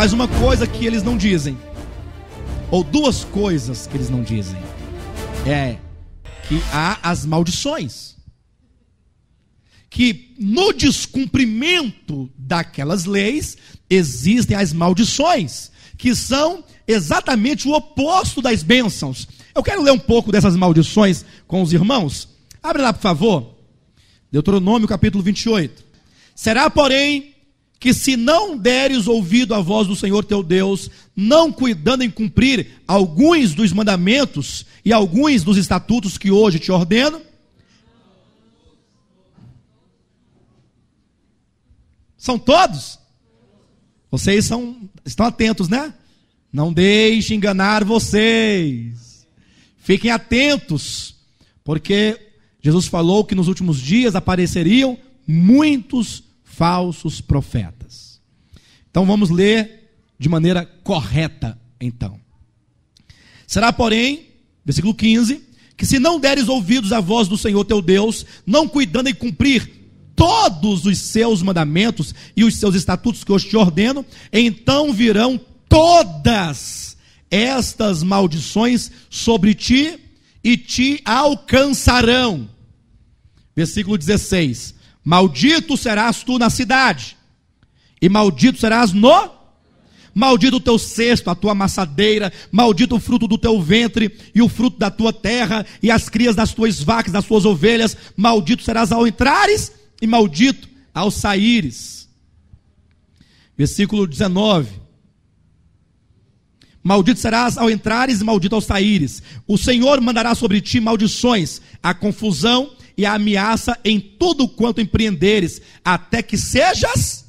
Mas uma coisa que eles não dizem, ou duas coisas que eles não dizem, é que há as maldições, que no descumprimento daquelas leis existem as maldições, que são exatamente o oposto das bênçãos. Eu quero ler um pouco dessas maldições com os irmãos. Abre lá, por favor. Deuteronômio capítulo 28. Será, porém, que se não deres ouvido à voz do Senhor teu Deus, não cuidando em cumprir alguns dos mandamentos e alguns dos estatutos que hoje te ordeno, são todos? Vocês estão atentos, né? Não deixe enganar vocês. Fiquem atentos, porque Jesus falou que nos últimos dias apareceriam muitos falsos profetas. Então vamos ler de maneira correta, então. Será, porém, versículo 15, que se não deres ouvidos à voz do Senhor teu Deus, não cuidando em cumprir todos os seus mandamentos e os seus estatutos que hoje te ordeno, então virão todas estas maldições sobre ti e te alcançarão. Versículo 16: maldito serás tu na cidade, e maldito serás maldito o teu cesto, a tua amassadeira, maldito o fruto do teu ventre, e o fruto da tua terra, e as crias das tuas vacas, das tuas ovelhas, maldito serás ao entrares, e maldito ao saíres. Versículo 19: maldito serás ao entrares e maldito ao saíres. O Senhor mandará sobre ti maldições, a confusão e a ameaça em tudo quanto empreenderes, até que sejas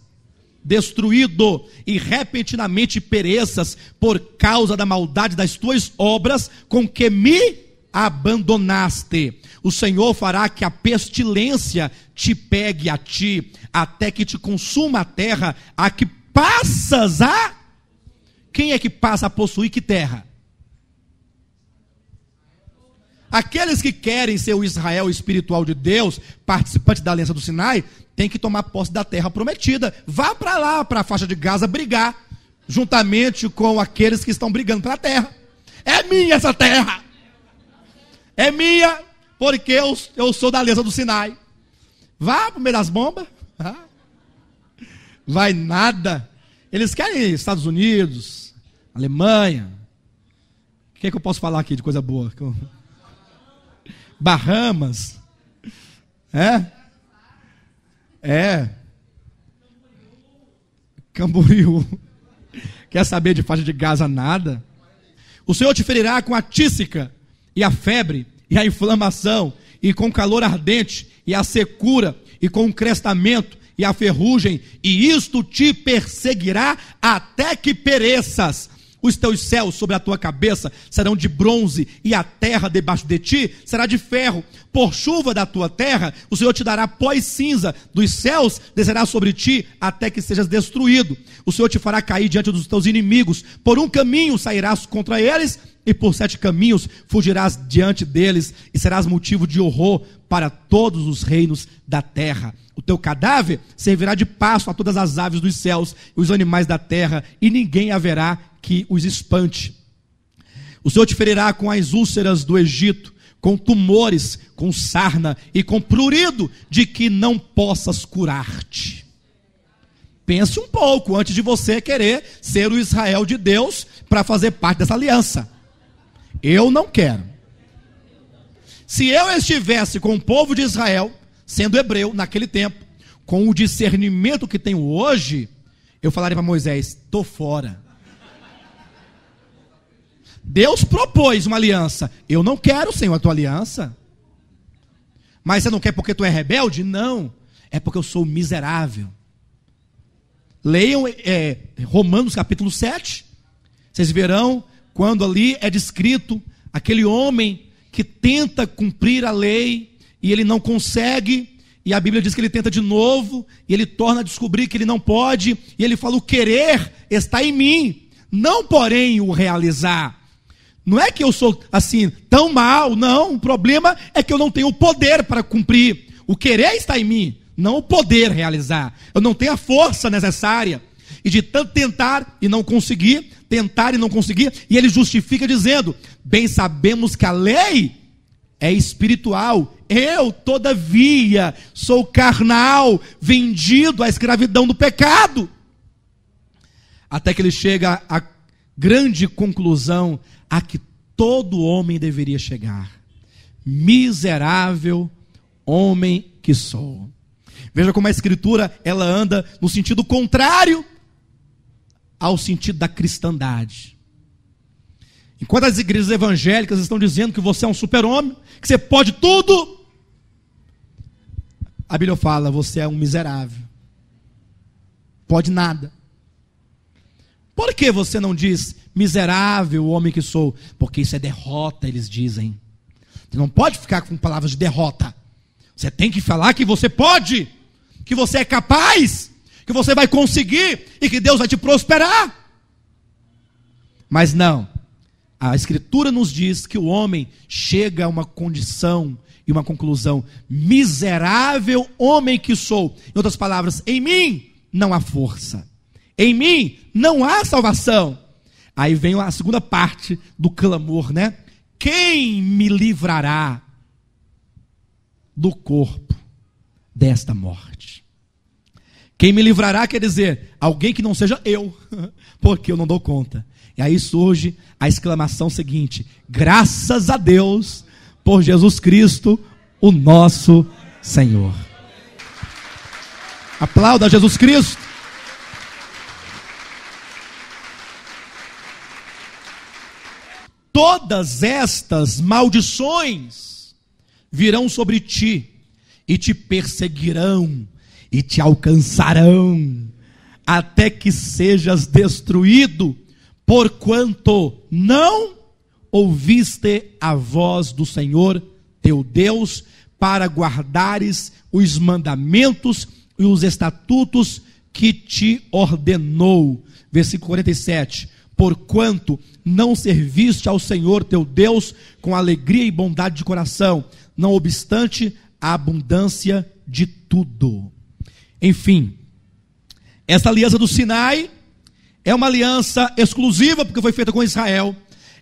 destruído e repentinamente pereças por causa da maldade das tuas obras com que me abandonaste. O Senhor fará que a pestilência te pegue a ti, até que te consuma a terra a que passas a... Quem é que passa a possuir que terra? Aqueles que querem ser o Israel espiritual de Deus, participante da aliança do Sinai, tem que tomar posse da terra prometida. Vá para lá, para a faixa de Gaza, brigar, juntamente com aqueles que estão brigando pela terra. É minha essa terra. É minha, porque eu sou da aliança do Sinai. Vá para o meio das bombas. Vai nada. Eles querem Estados Unidos, Alemanha. O que é que eu posso falar aqui de coisa boa? Bahamas. Camboriú. Quer saber de faixa de Gaza? Nada. O Senhor te ferirá com a tísica e a febre e a inflamação e com calor ardente e a secura e com o crestamento e a ferrugem, e isto te perseguirá até que pereças. Os teus céus sobre a tua cabeça serão de bronze, e a terra debaixo de ti será de ferro. Por chuva da tua terra, o Senhor te dará pó e cinza, dos céus descerá sobre ti, até que sejas destruído. O Senhor te fará cair diante dos teus inimigos, por um caminho sairás contra eles, e por 7 caminhos fugirás diante deles, e serás motivo de horror para todos os reinos da terra. O teu cadáver servirá de pasto a todas as aves dos céus e os animais da terra, e ninguém haverá que os espante. O Senhor te ferirá com as úlceras do Egito, com tumores, com sarna e com prurido, de que não possas curar-te. Pense um pouco antes de você querer ser o Israel de Deus para fazer parte dessa aliança. Eu não quero. Se eu estivesse com o povo de Israel, sendo hebreu naquele tempo, com o discernimento que tenho hoje, eu falaria para Moisés: estou fora. Deus propôs uma aliança. Eu não quero, Senhor, a tua aliança. Mas você não quer porque tu é rebelde? Não, é porque eu sou miserável. Leiam Romanos capítulo 7. Vocês verão quando ali é descrito aquele homem que tenta cumprir a lei e ele não consegue, e a Bíblia diz que ele tenta de novo, e ele torna a descobrir que ele não pode, e ele fala: o querer está em mim, não porém o realizar. Não é que eu sou assim tão mal, não, o problema é que eu não tenho o poder para cumprir. O querer está em mim, não o poder realizar. Eu não tenho a força necessária. e de tanto tentar e não conseguir, e ele justifica dizendo: bem sabemos que a lei é espiritual, eu, todavia, sou carnal, vendido à escravidão do pecado. Até que ele chega à grande conclusão a que todo homem deveria chegar: miserável homem que sou. Veja como a Escritura, ela anda no sentido contrário ao sentido da cristandade. Enquanto as igrejas evangélicas estão dizendo que você é um super-homem, que você pode tudo, a Bíblia fala: você é um miserável, pode nada. Por que você não diz miserável homem que sou? Porque isso é derrota, eles dizem. Você não pode ficar com palavras de derrota. Você tem que falar que você pode, que você é capaz, que você vai conseguir e que Deus vai te prosperar. Mas não, a Escritura nos diz que o homem chega a uma condição e uma conclusão: miserável homem que sou. Em outras palavras, em mim não há força, em mim não há salvação. Aí vem a segunda parte do clamor, né? Quem me livrará do corpo desta morte? Quem me livrará quer dizer alguém que não seja eu, porque eu não dou conta. E aí surge a exclamação seguinte: graças a Deus por Jesus Cristo, o nosso Senhor. Aplauda Jesus Cristo. Todas estas maldições virão sobre ti, e te perseguirão, e te alcançarão, até que sejas destruído, porquanto não ouviste a voz do Senhor teu Deus, para guardares os mandamentos e os estatutos que te ordenou. Versículo 47. Porquanto não serviste ao Senhor teu Deus com alegria e bondade de coração, não obstante a abundância de tudo. Enfim, essa aliança do Sinai é uma aliança exclusiva, porque foi feita com Israel.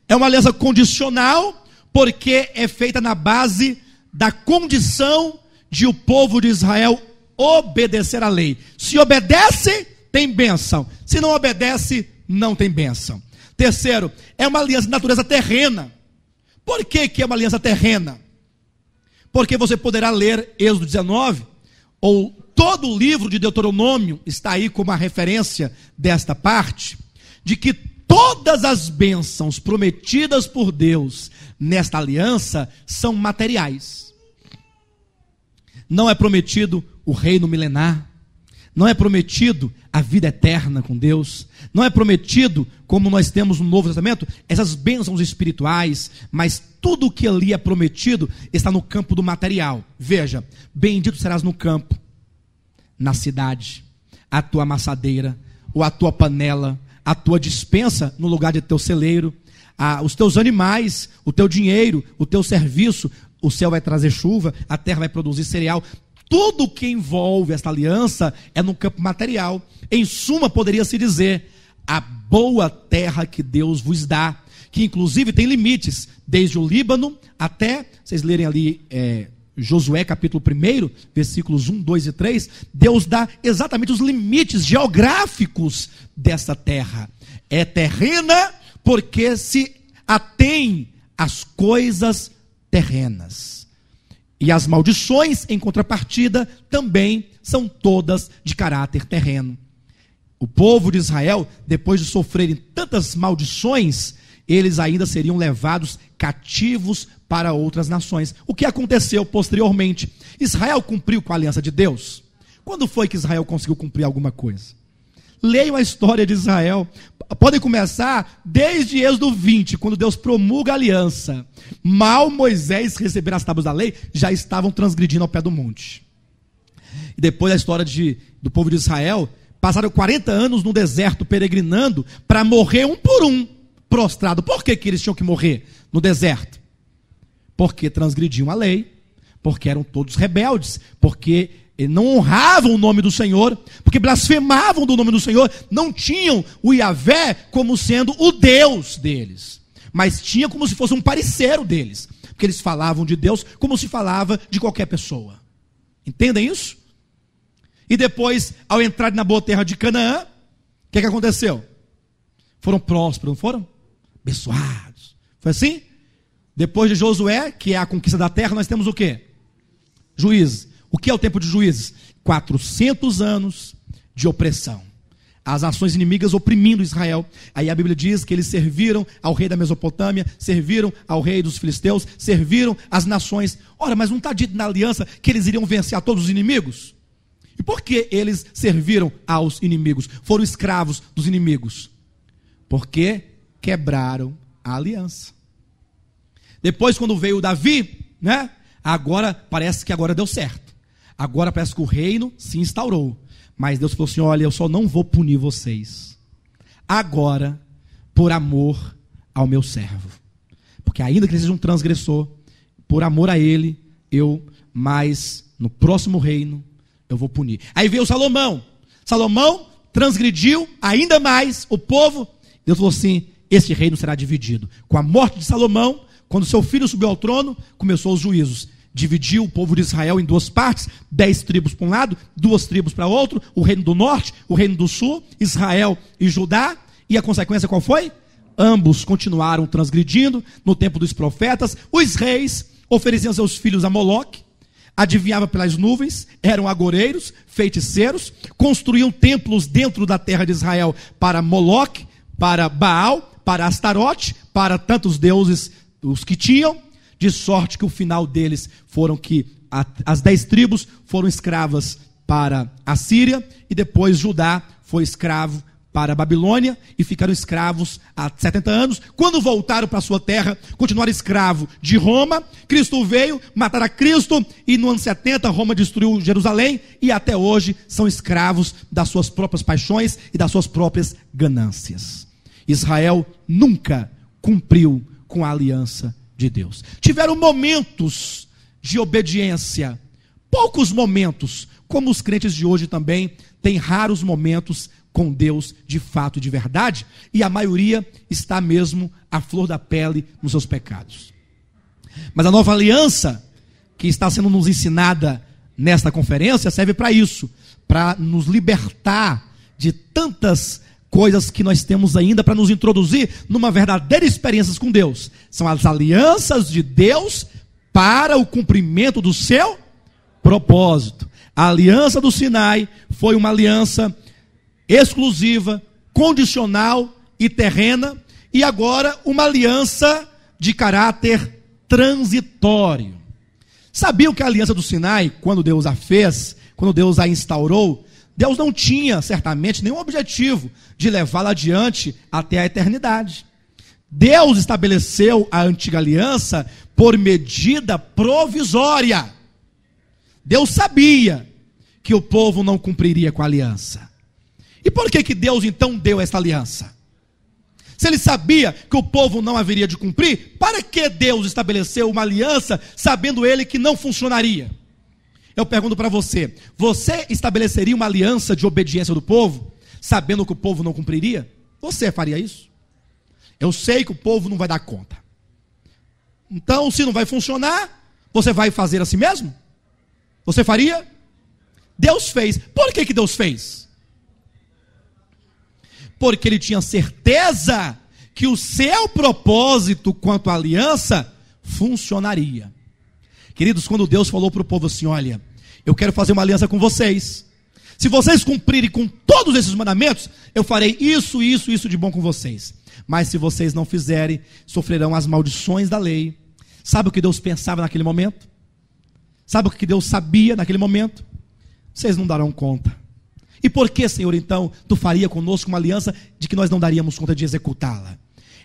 É uma aliança condicional, porque é feita na base da condição de o povo de Israel obedecer à lei. Se obedece, tem bênção. Se não obedece, não tem bênção. Terceiro, é uma aliança de natureza terrena. Por que é uma aliança terrena? Porque você poderá ler Êxodo 19, ou todo o livro de Deuteronômio está aí como a referência desta parte, de que todas as bênçãos prometidas por Deus nesta aliança são materiais. Não é prometido o reino milenar, não é prometido a vida eterna com Deus, não é prometido, como nós temos no Novo Testamento, essas bênçãos espirituais, mas tudo o que ali é prometido está no campo do material. Veja: bendito serás no campo, na cidade, a tua amassadeira, ou a tua panela, a tua despensa no lugar de teu celeiro, os teus animais, o teu dinheiro, o teu serviço, o céu vai trazer chuva, a terra vai produzir cereal. Tudo que envolve esta aliança é no campo material. Em suma, poderia-se dizer, a boa terra que Deus vos dá, que inclusive tem limites, desde o Líbano até, vocês lerem ali Josué capítulo 1, versículos 1, 2 e 3, Deus dá exatamente os limites geográficos dessa terra. É terrena porque se atém às coisas terrenas. E as maldições, em contrapartida, também são todas de caráter terreno. O povo de Israel, depois de sofrerem tantas maldições, eles ainda seriam levados cativos para outras nações. O que aconteceu posteriormente? Israel cumpriu com a aliança de Deus? Quando foi que Israel conseguiu cumprir alguma coisa? Leiam a história de Israel. Podem começar desde Êxodo 20, quando Deus promulga a aliança. Mal Moisés receber as tábuas da lei, já estavam transgredindo ao pé do monte. E depois a história do povo de Israel, passaram 40 anos no deserto peregrinando para morrer um por um, prostrado. Por que eles tinham que morrer no deserto? Porque transgrediam a lei, porque eram todos rebeldes, porque Eles não honravam o nome do Senhor, porque blasfemavam do nome do Senhor, não tinham o Yahvé como sendo o Deus deles, mas tinha como se fosse um parceiro deles, porque eles falavam de Deus como se falava de qualquer pessoa. Entendem isso? E depois, ao entrarem na boa terra de Canaã, o que aconteceu? Foram prósperos, não foram? Abençoados. Foi assim? Depois de Josué, que é a conquista da terra, nós temos o quê? Juízes. O que é o tempo de juízes? 400 anos de opressão. As nações inimigas oprimindo Israel. Aí a Bíblia diz que eles serviram ao rei da Mesopotâmia, serviram ao rei dos filisteus, serviram às nações. Ora, mas não está dito na aliança que eles iriam vencer a todos os inimigos? E por que eles serviram aos inimigos? Foram escravos dos inimigos? Porque quebraram a aliança. Depois, quando veio Davi, né? Agora, parece que agora deu certo. Agora parece que o reino se instaurou. Mas Deus falou assim, olha, eu só não vou punir vocês. Agora, por amor ao meu servo. Porque ainda que ele seja um transgressor, por amor a ele, mas no próximo reino, eu vou punir. Aí veio Salomão. Salomão transgrediu ainda mais o povo. Deus falou assim, este reino será dividido. Com a morte de Salomão, quando seu filho subiu ao trono, começou os juízos. Dividiu o povo de Israel em 2 partes, 10 tribos para um lado, 2 tribos para outro, o reino do norte, o reino do sul, Israel e Judá, e a consequência qual foi? Ambos continuaram transgredindo no tempo dos profetas, os reis ofereciam seus filhos a Moloque, adivinhavam pelas nuvens, eram agoreiros, feiticeiros, construíam templos dentro da terra de Israel para Moloque, para Baal, para Astarote, para tantos deuses os que tinham, de sorte que o final deles foram que as 10 tribos foram escravas para a Síria, e depois Judá foi escravo para a Babilônia, e ficaram escravos há 70 anos, quando voltaram para a sua terra, continuaram escravo de Roma. Cristo veio, mataram a Cristo, e no ano 70 Roma destruiu Jerusalém, e até hoje são escravos das suas próprias paixões e das suas próprias ganâncias. Israel nunca cumpriu com a aliança de Deus. Tiveram momentos de obediência, poucos momentos, como os crentes de hoje também têm raros momentos com Deus de fato e de verdade, e a maioria está mesmo à flor da pele nos seus pecados. Mas a nova aliança que está sendo nos ensinada nesta conferência serve para isso, para nos libertar de tantas coisas que nós temos ainda, para nos introduzir numa verdadeira experiência com Deus. São as alianças de Deus para o cumprimento do seu propósito. A aliança do Sinai foi uma aliança exclusiva, condicional e terrena, e agora uma aliança de caráter transitório. Sabiam que a aliança do Sinai, quando Deus a fez, quando Deus a instaurou, Deus não tinha, certamente, nenhum objetivo de levá-la adiante até a eternidade. Deus estabeleceu a antiga aliança por medida provisória. Deus sabia que o povo não cumpriria com a aliança. E por que Deus então deu esta aliança? Se ele sabia que o povo não haveria de cumprir, para que Deus estabeleceu uma aliança, sabendo ele que não funcionaria? Eu pergunto para você, você estabeleceria uma aliança de obediência do povo, sabendo que o povo não cumpriria? Você faria isso? Eu sei que o povo não vai dar conta. Então, se não vai funcionar, você vai fazer assim mesmo? Você faria? Deus fez. Por que Deus fez? Porque ele tinha certeza que o seu propósito quanto à aliança funcionaria. Queridos, quando Deus falou para o povo assim, olha, eu quero fazer uma aliança com vocês. Se vocês cumprirem com todos esses mandamentos, eu farei isso de bom com vocês. Mas se vocês não fizerem, sofrerão as maldições da lei. Sabe o que Deus pensava naquele momento? Sabe o que Deus sabia naquele momento? Vocês não darão conta. E por que, Senhor, então, tu faria conosco uma aliança de que nós não daríamos conta de executá-la?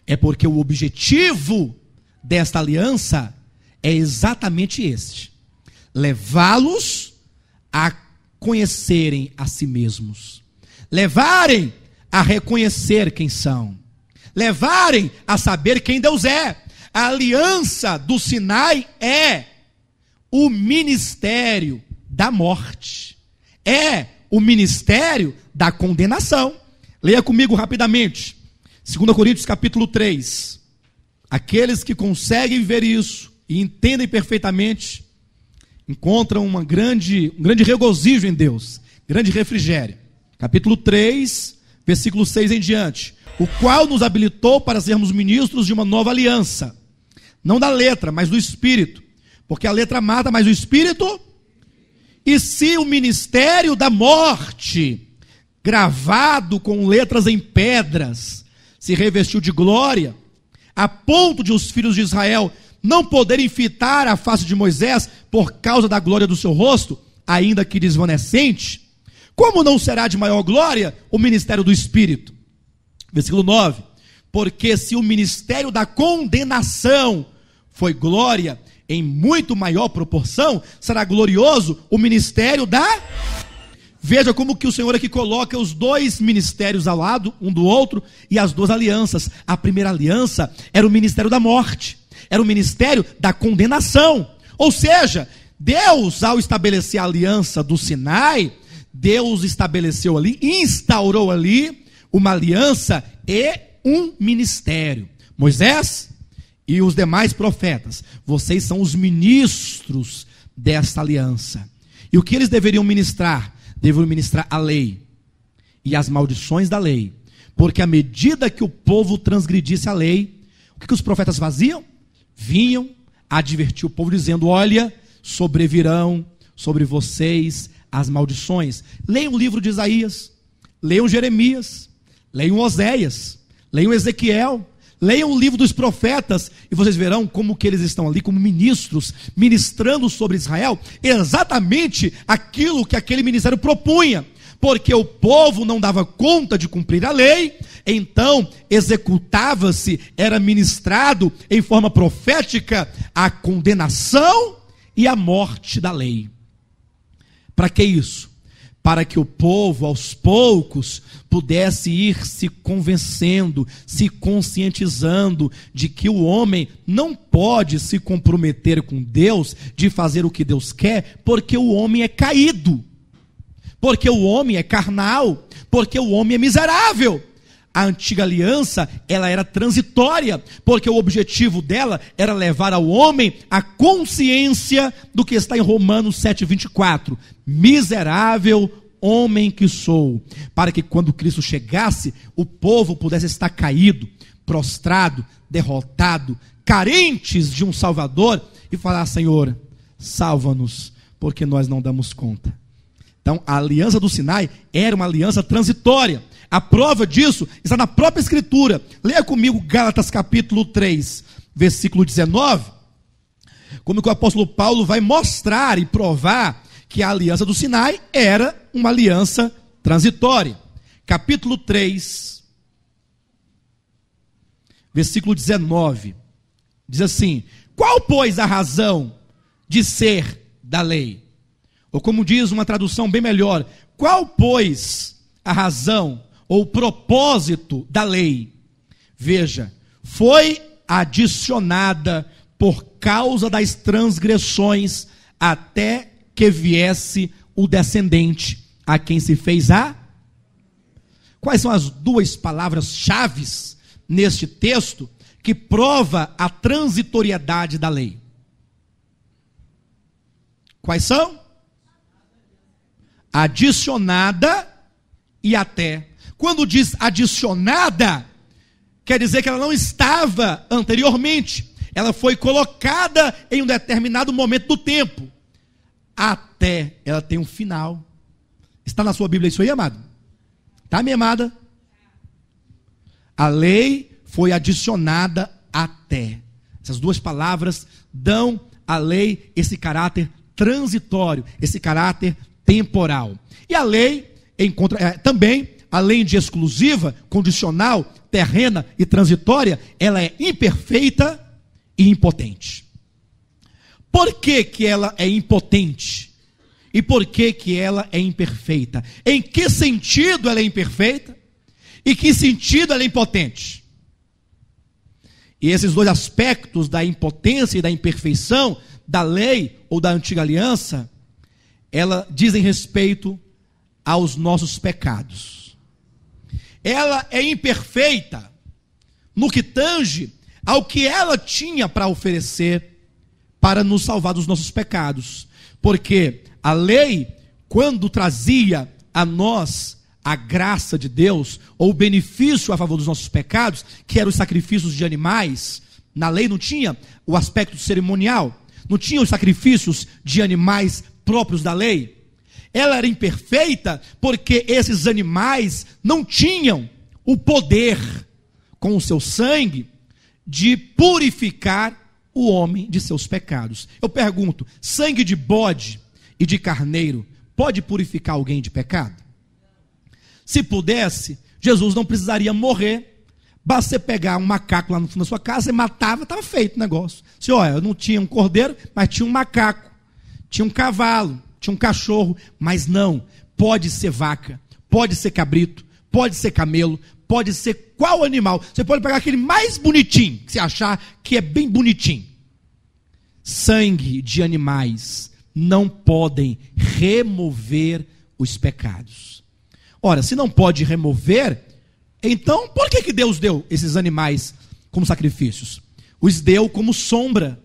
É porque o objetivo desta aliança é exatamente este: levá-los a conhecerem a si mesmos, levarem a reconhecer quem são, levarem a saber quem Deus é. A aliança do Sinai é o ministério da morte. É o ministério da condenação. Leia comigo rapidamente. 2 Coríntios capítulo 3. Aqueles que conseguem ver isso e entendem perfeitamente, encontram um grande regozijo em Deus, grande refrigério. Capítulo 3, versículo 6 em diante. O qual nos habilitou para sermos ministros de uma nova aliança. Não da letra, mas do Espírito. Porque a letra mata, mas o Espírito... E se o ministério da morte, gravado com letras em pedras, se revestiu de glória, a ponto de os filhos de Israel não poderem fitar a face de Moisés por causa da glória do seu rosto, ainda que desvanecente, como não será de maior glória o ministério do Espírito? Versículo 9. Porque se o ministério da condenação foi glória, em muito maior proporção, será glorioso o ministério da... Veja como que o Senhor aqui coloca os dois ministérios ao lado, um do outro, e as duas alianças. A primeira aliança era o ministério da morte, era o ministério da condenação. Ou seja, Deus, ao estabelecer a aliança do Sinai, Deus estabeleceu ali, instaurou ali, uma aliança e um ministério. Moisés e os demais profetas, vocês são os ministros desta aliança. E o que eles deveriam ministrar? Deveriam ministrar a lei e as maldições da lei. Porque à medida que o povo transgredisse a lei, o que os profetas faziam? Vinham advertir o povo dizendo: olha, sobrevirão sobre vocês as maldições. Leiam o livro de Isaías, leiam Jeremias, leiam Oséias, leiam Ezequiel, leiam o livro dos profetas e vocês verão como que eles estão ali como ministros, ministrando sobre Israel exatamente aquilo que aquele ministério propunha, porque o povo não dava conta de cumprir a lei, então executava-se, era ministrado em forma profética a condenação e a morte da lei. Para que isso? Para que o povo, aos poucos, pudesse ir se convencendo, se conscientizando de que o homem não pode se comprometer com Deus, de fazer o que Deus quer, porque o homem é caído, porque o homem é carnal, porque o homem é miserável. A antiga aliança, ela era transitória, porque o objetivo dela era levar ao homem a consciência do que está em Romanos 7:24. Miserável homem que sou, para que quando Cristo chegasse, o povo pudesse estar caído, prostrado, derrotado, carentes de um Salvador, e falar: Senhor, salva-nos, porque nós não damos conta. Então, a aliança do Sinai era uma aliança transitória. A prova disso está na própria Escritura. Leia comigo Gálatas capítulo 3, versículo 19. Como que o apóstolo Paulo vai mostrar e provar que a aliança do Sinai era uma aliança transitória. Capítulo 3, versículo 19. Diz assim: qual, pois, a razão de ser da lei? Ou como diz uma tradução bem melhor, qual, pois, a razão ou o propósito da lei? Veja, foi adicionada por causa das transgressões, até que viesse o descendente, a quem se fez a... Quais são as duas palavras-chave neste texto que prova a transitoriedade da lei? Quais são? Adicionada e até. Quando diz adicionada, quer dizer que ela não estava anteriormente, ela foi colocada em um determinado momento do tempo. Até, ela tem um final. Está na sua Bíblia isso aí, amado? Está, minha amada? A lei foi adicionada até. Essas duas palavras dão à lei esse caráter transitório, esse caráter temporal. E a lei também, além de exclusiva, condicional, terrena e transitória, ela é imperfeita e impotente. Por que que ela é impotente? E por que que ela é imperfeita? Em que sentido ela é imperfeita? E que sentido ela é impotente? E esses dois aspectos da impotência e da imperfeição da lei ou da antiga aliança, ela dizem respeito aos nossos pecados. Ela é imperfeita no que tange ao que ela tinha para oferecer para nos salvar dos nossos pecados. Porque a lei, quando trazia a nós a graça de Deus, ou o benefício a favor dos nossos pecados, que eram os sacrifícios de animais, na lei não tinha o aspecto cerimonial, não tinha os sacrifícios de animais próprios da lei. Ela era imperfeita porque esses animais não tinham o poder, com o seu sangue, de purificar o homem de seus pecados. Eu pergunto, sangue de bode e de carneiro pode purificar alguém de pecado? Se pudesse, Jesus não precisaria morrer. Basta você pegar um macaco lá no fundo da sua casa, você matava, estava feito o negócio. Se olha, não tinha um cordeiro, mas tinha um macaco, tinha um cavalo, tinha um cachorro, mas não, pode ser vaca, pode ser cabrito, pode ser camelo, pode ser qual animal. Você pode pegar aquele mais bonitinho, que você achar que é bem bonitinho. Sangue de animais não podem remover os pecados. Ora, se não pode remover, então por que Deus deu esses animais como sacrifícios? Os deu como sombra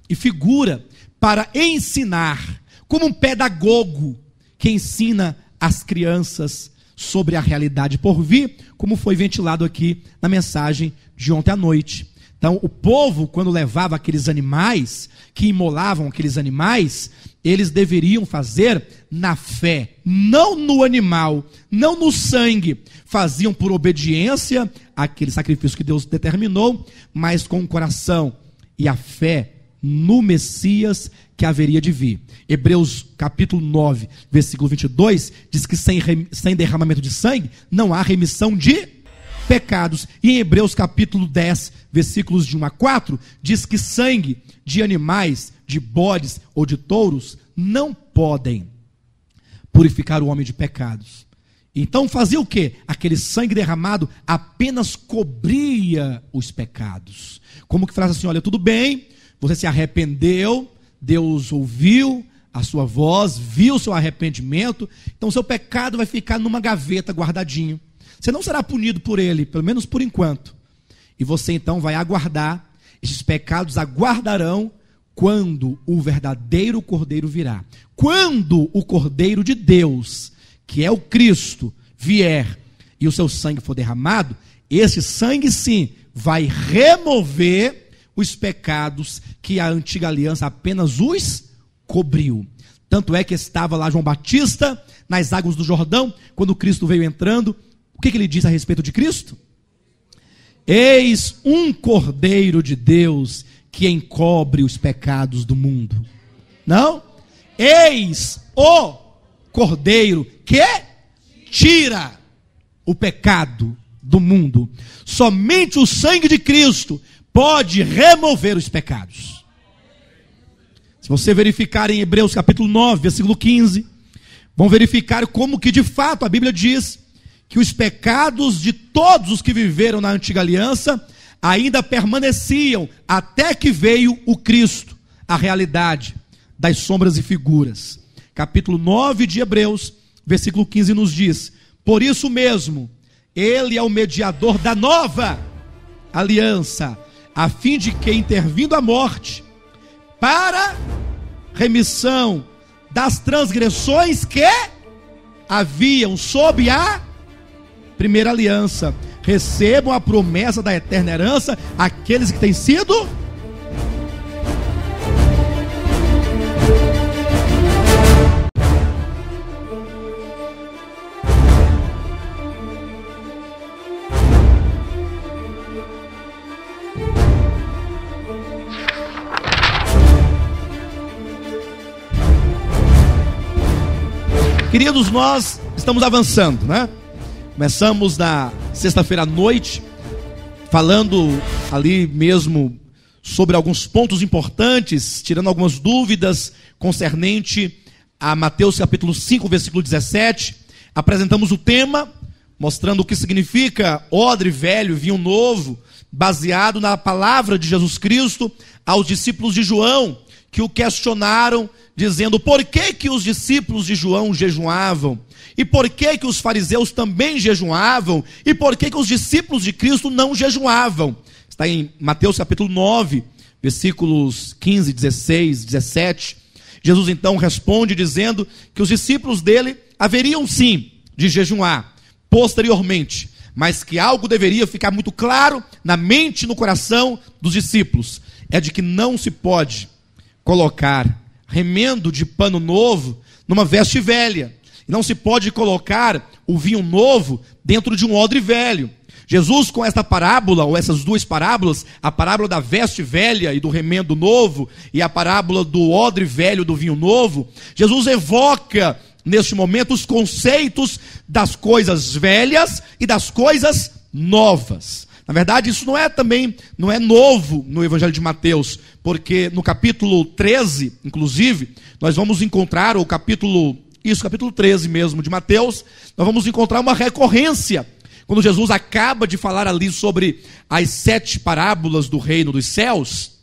e figura para ensinar, como um pedagogo que ensina as crianças sobre a realidade por vir, como foi ventilado aqui na mensagem de ontem à noite. Então, o povo, quando levava aqueles animais, que imolavam aqueles animais, eles deveriam fazer na fé, não no animal, não no sangue. Faziam por obediência àquele sacrifício que Deus determinou, mas com o coração e a fé no Messias que haveria de vir. Hebreus capítulo 9, versículo 22, diz que sem derramamento de sangue não há remissão de pecados. E em Hebreus capítulo 10, versículos de 1 a 4, diz que sangue de animais, de bodes ou de touros não podem purificar o homem de pecados. Então fazia o quê? Aquele sangue derramado apenas cobria os pecados. Como que faz assim, olha, tudo bem, você se arrependeu, Deus ouviu a sua voz, viu o seu arrependimento, então seu pecado vai ficar numa gaveta guardadinho. Você não será punido por ele, pelo menos por enquanto. E você então vai aguardar, esses pecados aguardarão quando o verdadeiro Cordeiro virá. Quando o Cordeiro de Deus, que é o Cristo, vier e o seu sangue for derramado, esse sangue sim vai remover os pecados que a antiga aliança apenas os cobriu. Tanto é que estava lá João Batista nas águas do Jordão, quando Cristo veio entrando. O que ele diz a respeito de Cristo? Eis um Cordeiro de Deus que encobre os pecados do mundo. Não? Eis o Cordeiro que tira o pecado do mundo. Somente o sangue de Cristo pode remover os pecados. Se você verificar em Hebreus capítulo 9, versículo 15, vão verificar como que de fato a Bíblia diz que os pecados de todos os que viveram na antiga aliança ainda permaneciam até que veio o Cristo, a realidade das sombras e figuras. Capítulo 9 de Hebreus, versículo 15 nos diz: por isso mesmo, ele é o mediador da nova aliança, a fim de que, intervindo a morte, para remissão das transgressões que haviam sob a primeira aliança, recebam a promessa da eterna herança aqueles que têm sido Queridos, nós estamos avançando, né? Começamos na sexta-feira à noite, falando ali mesmo sobre alguns pontos importantes, tirando algumas dúvidas concernente a Mateus capítulo 5, versículo 17. Apresentamos o tema, mostrando o que significa odre velho, vinho novo, baseado na palavra de Jesus Cristo aos discípulos de João, que o questionaram, dizendo: por que que os discípulos de João jejuavam? E por que que os fariseus também jejuavam? E por que que os discípulos de Cristo não jejuavam? Está em Mateus capítulo 9, versículos 15, 16, 17. Jesus então responde dizendo que os discípulos dele haveriam sim de jejuar posteriormente, mas que algo deveria ficar muito claro na mente e no coração dos discípulos, é de que não se pode colocar remendo de pano novo numa veste velha, não se pode colocar o vinho novo dentro de um odre velho. Jesus, com esta parábola, ou essas duas parábolas, a parábola da veste velha e do remendo novo, e a parábola do odre velho e do vinho novo, Jesus evoca neste momento os conceitos das coisas velhas e das coisas novas. Na verdade, isso não é novo no Evangelho de Mateus, porque no capítulo 13, inclusive, nós vamos encontrar o capítulo 13 mesmo de Mateus, nós vamos encontrar uma recorrência, quando Jesus acaba de falar ali sobre as 7 parábolas do reino dos céus.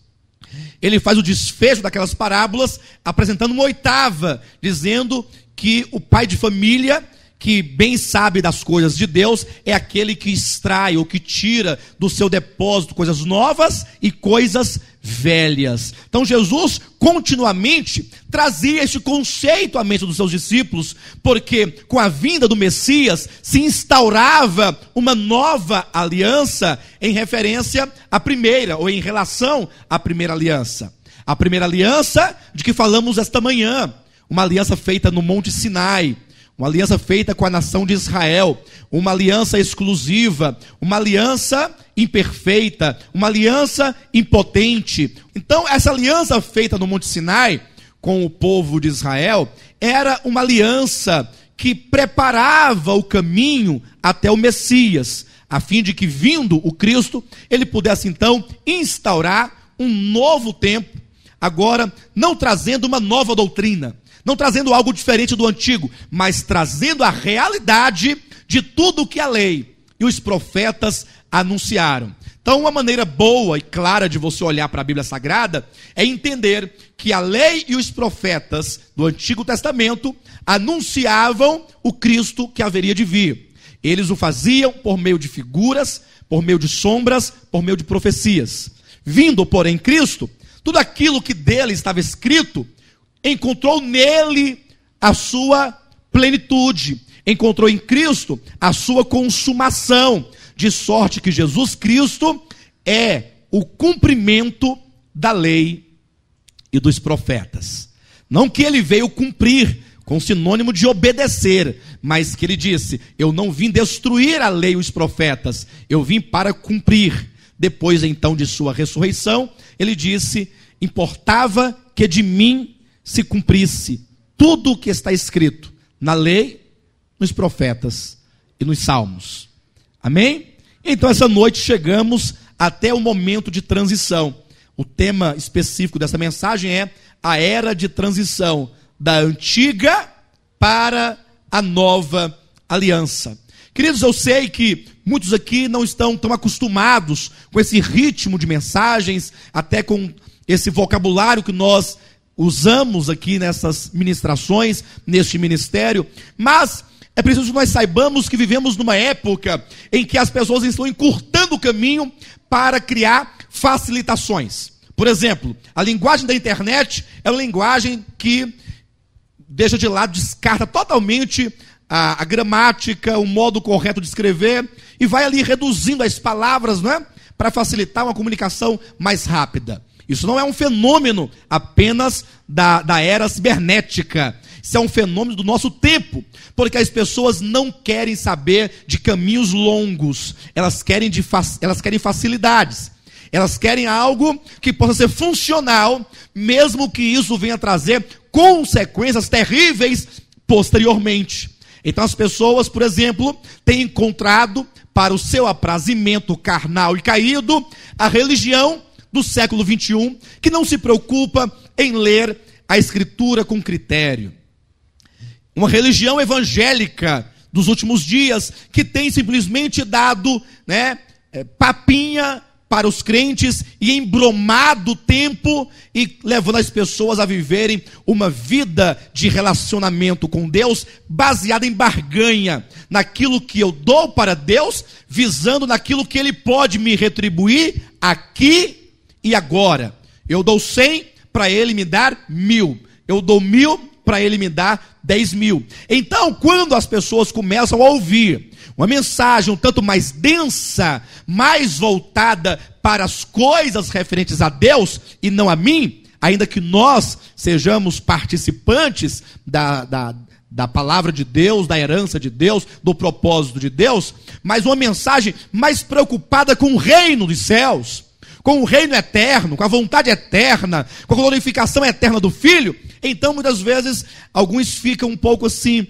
Ele faz o desfecho daquelas parábolas, apresentando uma 8ª, dizendo que o pai de família, que bem sabe das coisas de Deus, é aquele que extrai ou que tira do seu depósito coisas novas e coisas velhas. Então Jesus continuamente trazia esse conceito à mente dos seus discípulos, porque com a vinda do Messias se instaurava uma nova aliança em referência à primeira, ou em relação à primeira aliança. A primeira aliança de que falamos esta manhã, uma aliança feita no Monte Sinai, uma aliança feita com a nação de Israel, uma aliança exclusiva, uma aliança imperfeita, uma aliança impotente. Então, essa aliança feita no Monte Sinai com o povo de Israel era uma aliança que preparava o caminho até o Messias, a fim de que, vindo o Cristo, ele pudesse então instaurar um novo tempo, agora não trazendo uma nova doutrina, não trazendo algo diferente do antigo, mas trazendo a realidade de tudo o que a lei e os profetas anunciaram. Então, uma maneira boa e clara de você olhar para a Bíblia Sagrada é entender que a lei e os profetas do Antigo Testamento anunciavam o Cristo que haveria de vir. Eles o faziam por meio de figuras, por meio de sombras, por meio de profecias. Vindo, porém, Cristo, tudo aquilo que dele estava escrito encontrou nele a sua plenitude, encontrou em Cristo a sua consumação, de sorte que Jesus Cristo é o cumprimento da lei e dos profetas. Não que ele veio cumprir com sinônimo de obedecer, mas que ele disse: eu não vim destruir a lei e os profetas, eu vim para cumprir. Depois então de sua ressurreição, ele disse: importava que de mim se cumprisse tudo o que está escrito na lei, nos profetas e nos salmos. Amém? Então essa noite chegamos até o momento de transição. O tema específico dessa mensagem é a era de transição da antiga para a nova aliança. Queridos, eu sei que muitos aqui não estão tão acostumados com esse ritmo de mensagens, até com esse vocabulário que nós usamos aqui nessas ministrações, neste ministério, mas é preciso que nós saibamos que vivemos numa época em que as pessoas estão encurtando o caminho para criar facilitações. Por exemplo, a linguagem da internet é uma linguagem que deixa de lado, descarta totalmente a gramática, o modo correto de escrever, e vai ali reduzindo as palavras, não é? Para facilitar uma comunicação mais rápida. Isso não é um fenômeno apenas da era cibernética. Isso é um fenômeno do nosso tempo, porque as pessoas não querem saber de caminhos longos, elas querem facilidades, elas querem algo que possa ser funcional, mesmo que isso venha trazer consequências terríveis posteriormente. Então as pessoas, por exemplo, têm encontrado para o seu aprazimento carnal e caído a religião do século 21, que não se preocupa em ler a Escritura com critério. Uma religião evangélica dos últimos dias, que tem simplesmente dado papinha para os crentes e embromado o tempo e levando as pessoas a viverem uma vida de relacionamento com Deus baseada em barganha, naquilo que eu dou para Deus, visando naquilo que Ele pode me retribuir aqui e agora. Eu dou 100 para Ele me dar 1000, eu dou 1000 para Ele me dar 10.000. Então, quando as pessoas começam a ouvir uma mensagem um tanto mais densa, mais voltada para as coisas referentes a Deus e não a mim, ainda que nós sejamos participantes da palavra de Deus, da herança de Deus, do propósito de Deus, mas uma mensagem mais preocupada com o reino dos céus, com o reino eterno, com a vontade eterna, com a glorificação eterna do Filho. Então, muitas vezes, alguns ficam um pouco assim,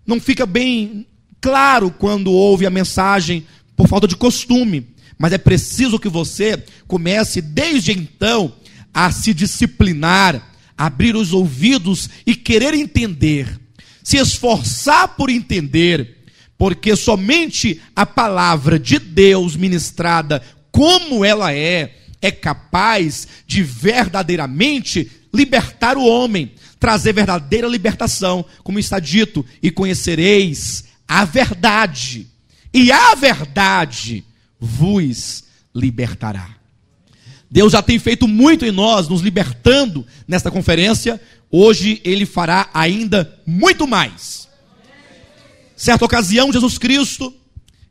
não fica bem claro quando ouve a mensagem por falta de costume, mas é preciso que você comece desde então a se disciplinar, abrir os ouvidos e querer entender, se esforçar por entender, porque somente a palavra de Deus ministrada como ela é capaz de verdadeiramente libertar o homem, trazer verdadeira libertação, como está dito, e conhecereis a verdade, e a verdade vos libertará. Deus já tem feito muito em nós, nos libertando nesta conferência. Hoje Ele fará ainda muito mais. Certa ocasião, Jesus Cristo,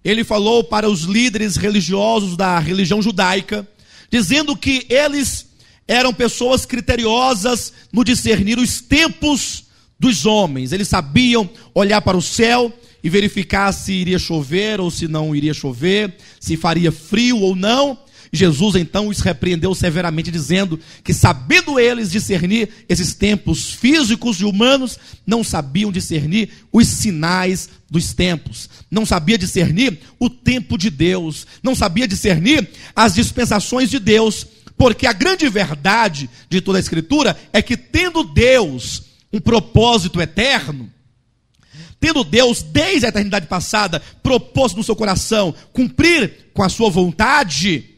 Ele falou para os líderes religiosos da religião judaica, dizendo que eles eram pessoas criteriosas no discernir os tempos dos homens. Eles sabiam olhar para o céu e verificar se iria chover ou se não iria chover, se faria frio ou não. Jesus então os repreendeu severamente, dizendo que, sabendo eles discernir esses tempos físicos e humanos, não sabiam discernir os sinais dos tempos, não sabia discernir o tempo de Deus, não sabia discernir as dispensações de Deus, porque a grande verdade de toda a Escritura é que, tendo Deus um propósito eterno, tendo Deus, desde a eternidade passada, propósito no seu coração, cumprir com a sua vontade,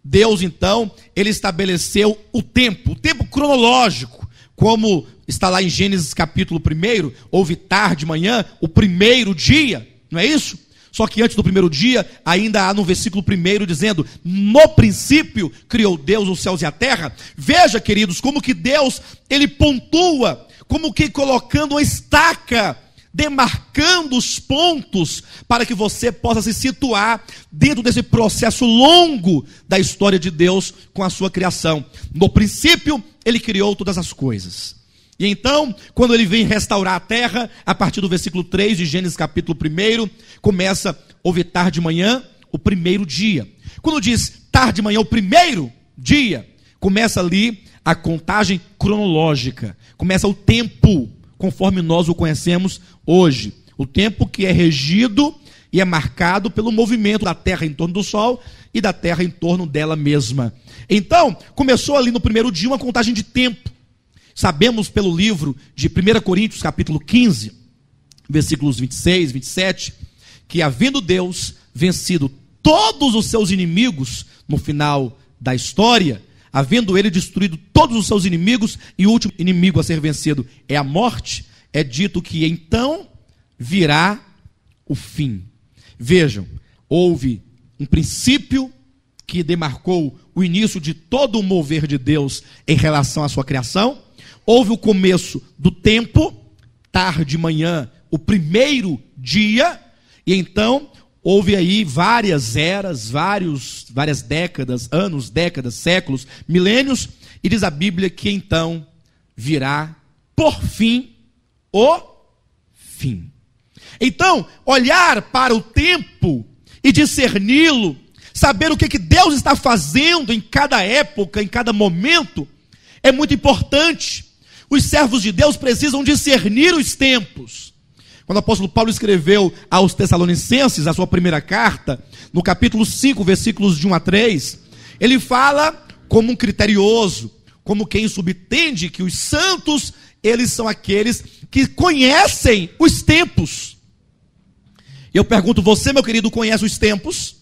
Deus, então, Ele estabeleceu o tempo cronológico, como está lá em Gênesis capítulo 1, houve tarde, manhã, o primeiro dia, não é isso? Só que antes do primeiro dia, ainda há no versículo 1 dizendo, no princípio criou Deus os céus e a terra. Veja, queridos, como que Deus, Ele pontua, como que colocando uma estaca, demarcando os pontos para que você possa se situar dentro desse processo longo da história de Deus com a sua criação. No princípio, Ele criou todas as coisas. E então, quando Ele vem restaurar a terra, a partir do versículo 3 de Gênesis capítulo 1, começa, houve tarde de manhã, o primeiro dia. Quando diz tarde de manhã, o primeiro dia, começa ali a contagem cronológica, começa o tempo, conforme nós o conhecemos hoje. O tempo que é regido e é marcado pelo movimento da terra em torno do sol e da terra em torno dela mesma. Então, começou ali no primeiro dia uma contagem de tempo. Sabemos pelo livro de 1 Coríntios, capítulo 15, versículos 26, 27, que havendo Deus vencido todos os seus inimigos no final da história, havendo Ele destruído todos os seus inimigos, e o último inimigo a ser vencido é a morte, é dito que então virá o fim. Vejam, houve um princípio que demarcou o início de todo o mover de Deus em relação à sua criação. Houve o começo do tempo, tarde, manhã, o primeiro dia, e então houve aí várias eras, várias décadas, anos, décadas, séculos, milênios, e diz a Bíblia que então virá, por fim, o fim. Então, olhar para o tempo e discerni-lo, saber o que Deus está fazendo em cada época, em cada momento, é muito importante. Os servos de Deus precisam discernir os tempos. Quando o apóstolo Paulo escreveu aos Tessalonicenses, a sua primeira carta, no capítulo 5, versículos de 1 a 3, ele fala como um criterioso, como quem subtende que os santos, eles são aqueles que conhecem os tempos. Eu pergunto, você, meu querido, conhece os tempos?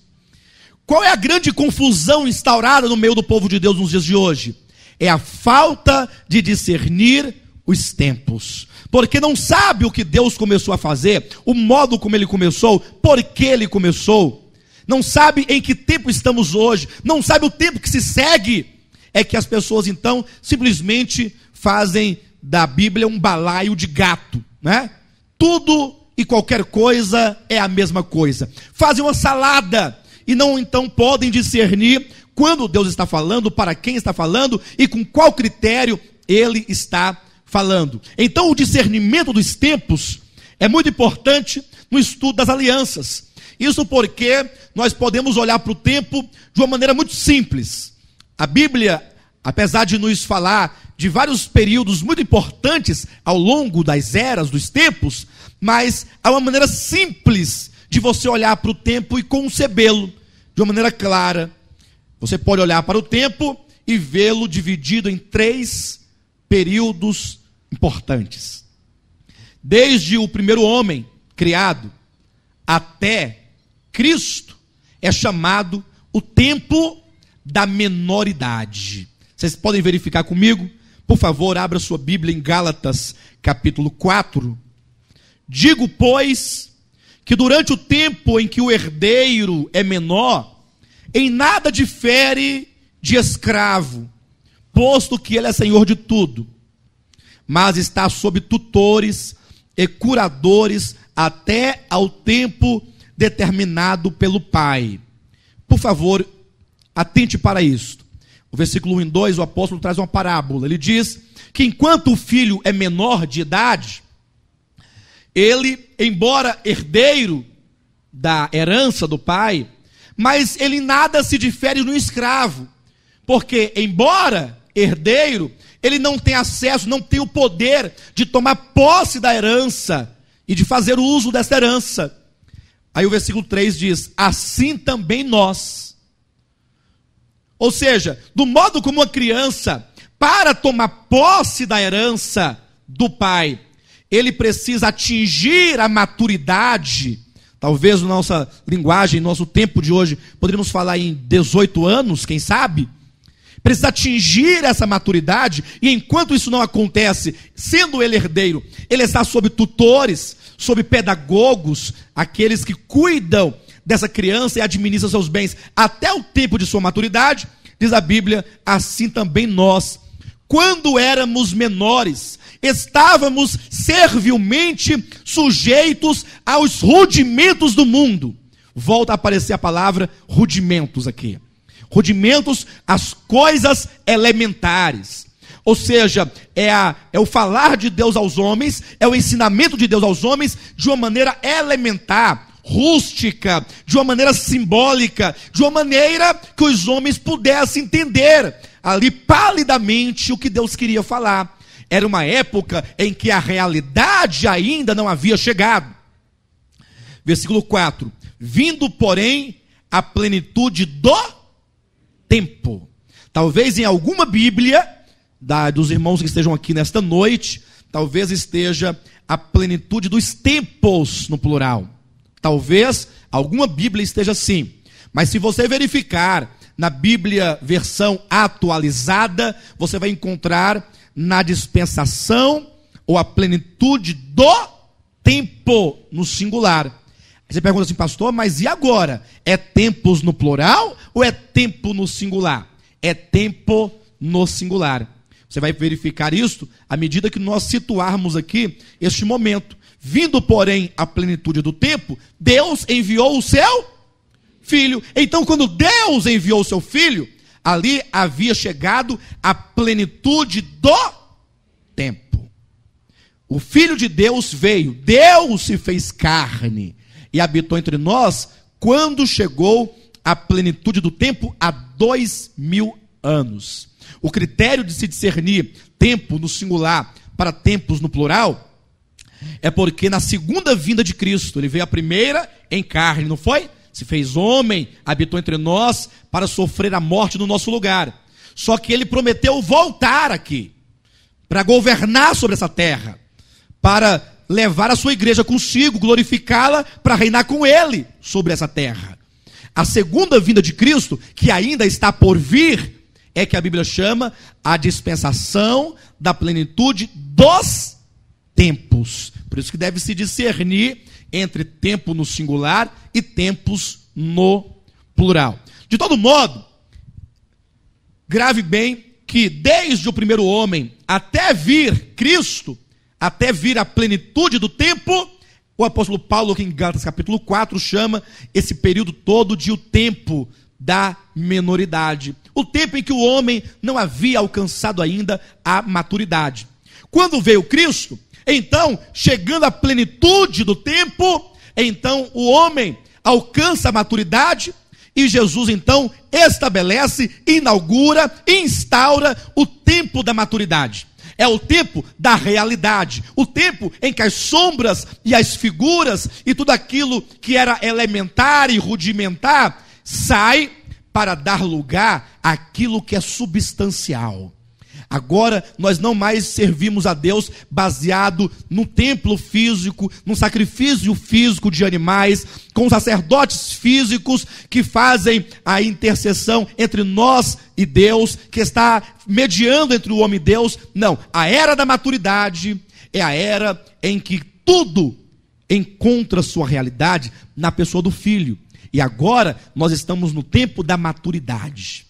Qual é a grande confusão instaurada no meio do povo de Deus nos dias de hoje? É a falta de discernir os tempos. Porque não sabe o que Deus começou a fazer, o modo como ele começou, por que ele começou. Não sabe em que tempo estamos hoje, não sabe o tempo que se segue. É que as pessoas então simplesmente fazem da Bíblia um balaio de gato, né? Tudo e qualquer coisa é a mesma coisa. Fazem uma salada e não então podem discernir quando Deus está falando, para quem está falando e com qual critério ele está falando. Então o discernimento dos tempos é muito importante no estudo das alianças. Isso porque nós podemos olhar para o tempo de uma maneira muito simples. A Bíblia, apesar de nos falar de vários períodos muito importantes ao longo das eras, dos tempos, mas há uma maneira simples de você olhar para o tempo e concebê-lo de uma maneira clara. Você pode olhar para o tempo e vê-lo dividido em 3 períodos importantes. Desde o primeiro homem criado até Cristo, é chamado o tempo da menoridade. Vocês podem verificar comigo? Por favor, abra sua Bíblia em Gálatas, capítulo 4. Digo, pois, que durante o tempo em que o herdeiro é menor, em nada difere de escravo, posto que ele é senhor de tudo, mas está sob tutores e curadores até ao tempo determinado pelo Pai. Por favor, atente para isto. O versículo 1 e 2, o apóstolo traz uma parábola. Ele diz que enquanto o filho é menor de idade, ele, embora herdeiro da herança do pai, mas ele nada se difere no escravo. Porque, embora herdeiro, ele não tem acesso, não tem o poder de tomar posse da herança e de fazer uso dessa herança. Aí o versículo 3 diz: assim também nós. Ou seja, do modo como uma criança, para tomar posse da herança do pai, ele precisa atingir a maturidade. Talvez na nossa linguagem, no nosso tempo de hoje, poderíamos falar em 18 anos, quem sabe? Precisa atingir essa maturidade, e enquanto isso não acontece, sendo ele herdeiro, ele está sob tutores, sob pedagogos, aqueles que cuidam dessa criança e administram seus bens até o tempo de sua maturidade. Diz a Bíblia: assim também nós, quando éramos menores, estávamos servilmente sujeitos aos rudimentos do mundo. Volta a aparecer a palavra rudimentos aqui. Rudimentos, as coisas elementares. Ou seja, é o falar de Deus aos homens, é o ensinamento de Deus aos homens de uma maneira elementar, rústica, de uma maneira simbólica, de uma maneira que os homens pudessem entender ali palidamente o que Deus queria falar. Era uma época em que a realidade ainda não havia chegado. Versículo 4: vindo, porém, a plenitude do tempo. Talvez em alguma Bíblia, dos irmãos que estejam aqui nesta noite, talvez esteja a plenitude dos tempos no plural. Talvez alguma Bíblia esteja assim. Mas se você verificar na Bíblia versão atualizada, você vai encontrar na dispensação ou a plenitude do tempo no singular. Aí você pergunta assim: pastor, mas e agora? É tempos no plural ou é tempo no singular? É tempo no singular. Você vai verificar isso à medida que nós situarmos aqui este momento. Vindo, porém, a plenitude do tempo, Deus enviou o seu Filho. Então, quando Deus enviou o seu Filho, ali havia chegado a plenitude do tempo. O Filho de Deus veio, Deus se fez carne e habitou entre nós quando chegou a plenitude do tempo há 2000 anos. O critério de se discernir tempo no singular para tempos no plural é porque na segunda vinda de Cristo, ele veio a primeira em carne, não foi? Se fez homem, habitou entre nós para sofrer a morte no nosso lugar. Só que ele prometeu voltar aqui para governar sobre essa terra, para levar a sua igreja consigo, glorificá-la, para reinar com ele sobre essa terra. a segunda vinda de Cristo, que ainda está por vir, é que a Bíblia chama a dispensação da plenitude dos tempos. Por isso que deve se discernir entre tempo no singular e tempos no plural. De todo modo, grave bem que desde o primeiro homem até vir Cristo, até vir a plenitude do tempo, o apóstolo Paulo, aqui em Gálatas capítulo 4, chama esse período todo de o tempo da menoridade. O tempo em que o homem não havia alcançado ainda a maturidade. Quando veio Cristo, então, chegando à plenitude do tempo, então o homem alcança a maturidade e Jesus então estabelece, inaugura, instaura o tempo da maturidade. É o tempo da realidade, o tempo em que as sombras e as figuras e tudo aquilo que era elementar e rudimentar sai para dar lugar àquilo que é substancial. Agora nós não mais servimos a Deus baseado no templo físico, no sacrifício físico de animais, com sacerdotes físicos que fazem a intercessão entre nós e Deus, que está mediando entre o homem e Deus. Não, a era da maturidade é a era em que tudo encontra sua realidade na pessoa do Filho. E agora nós estamos no tempo da maturidade.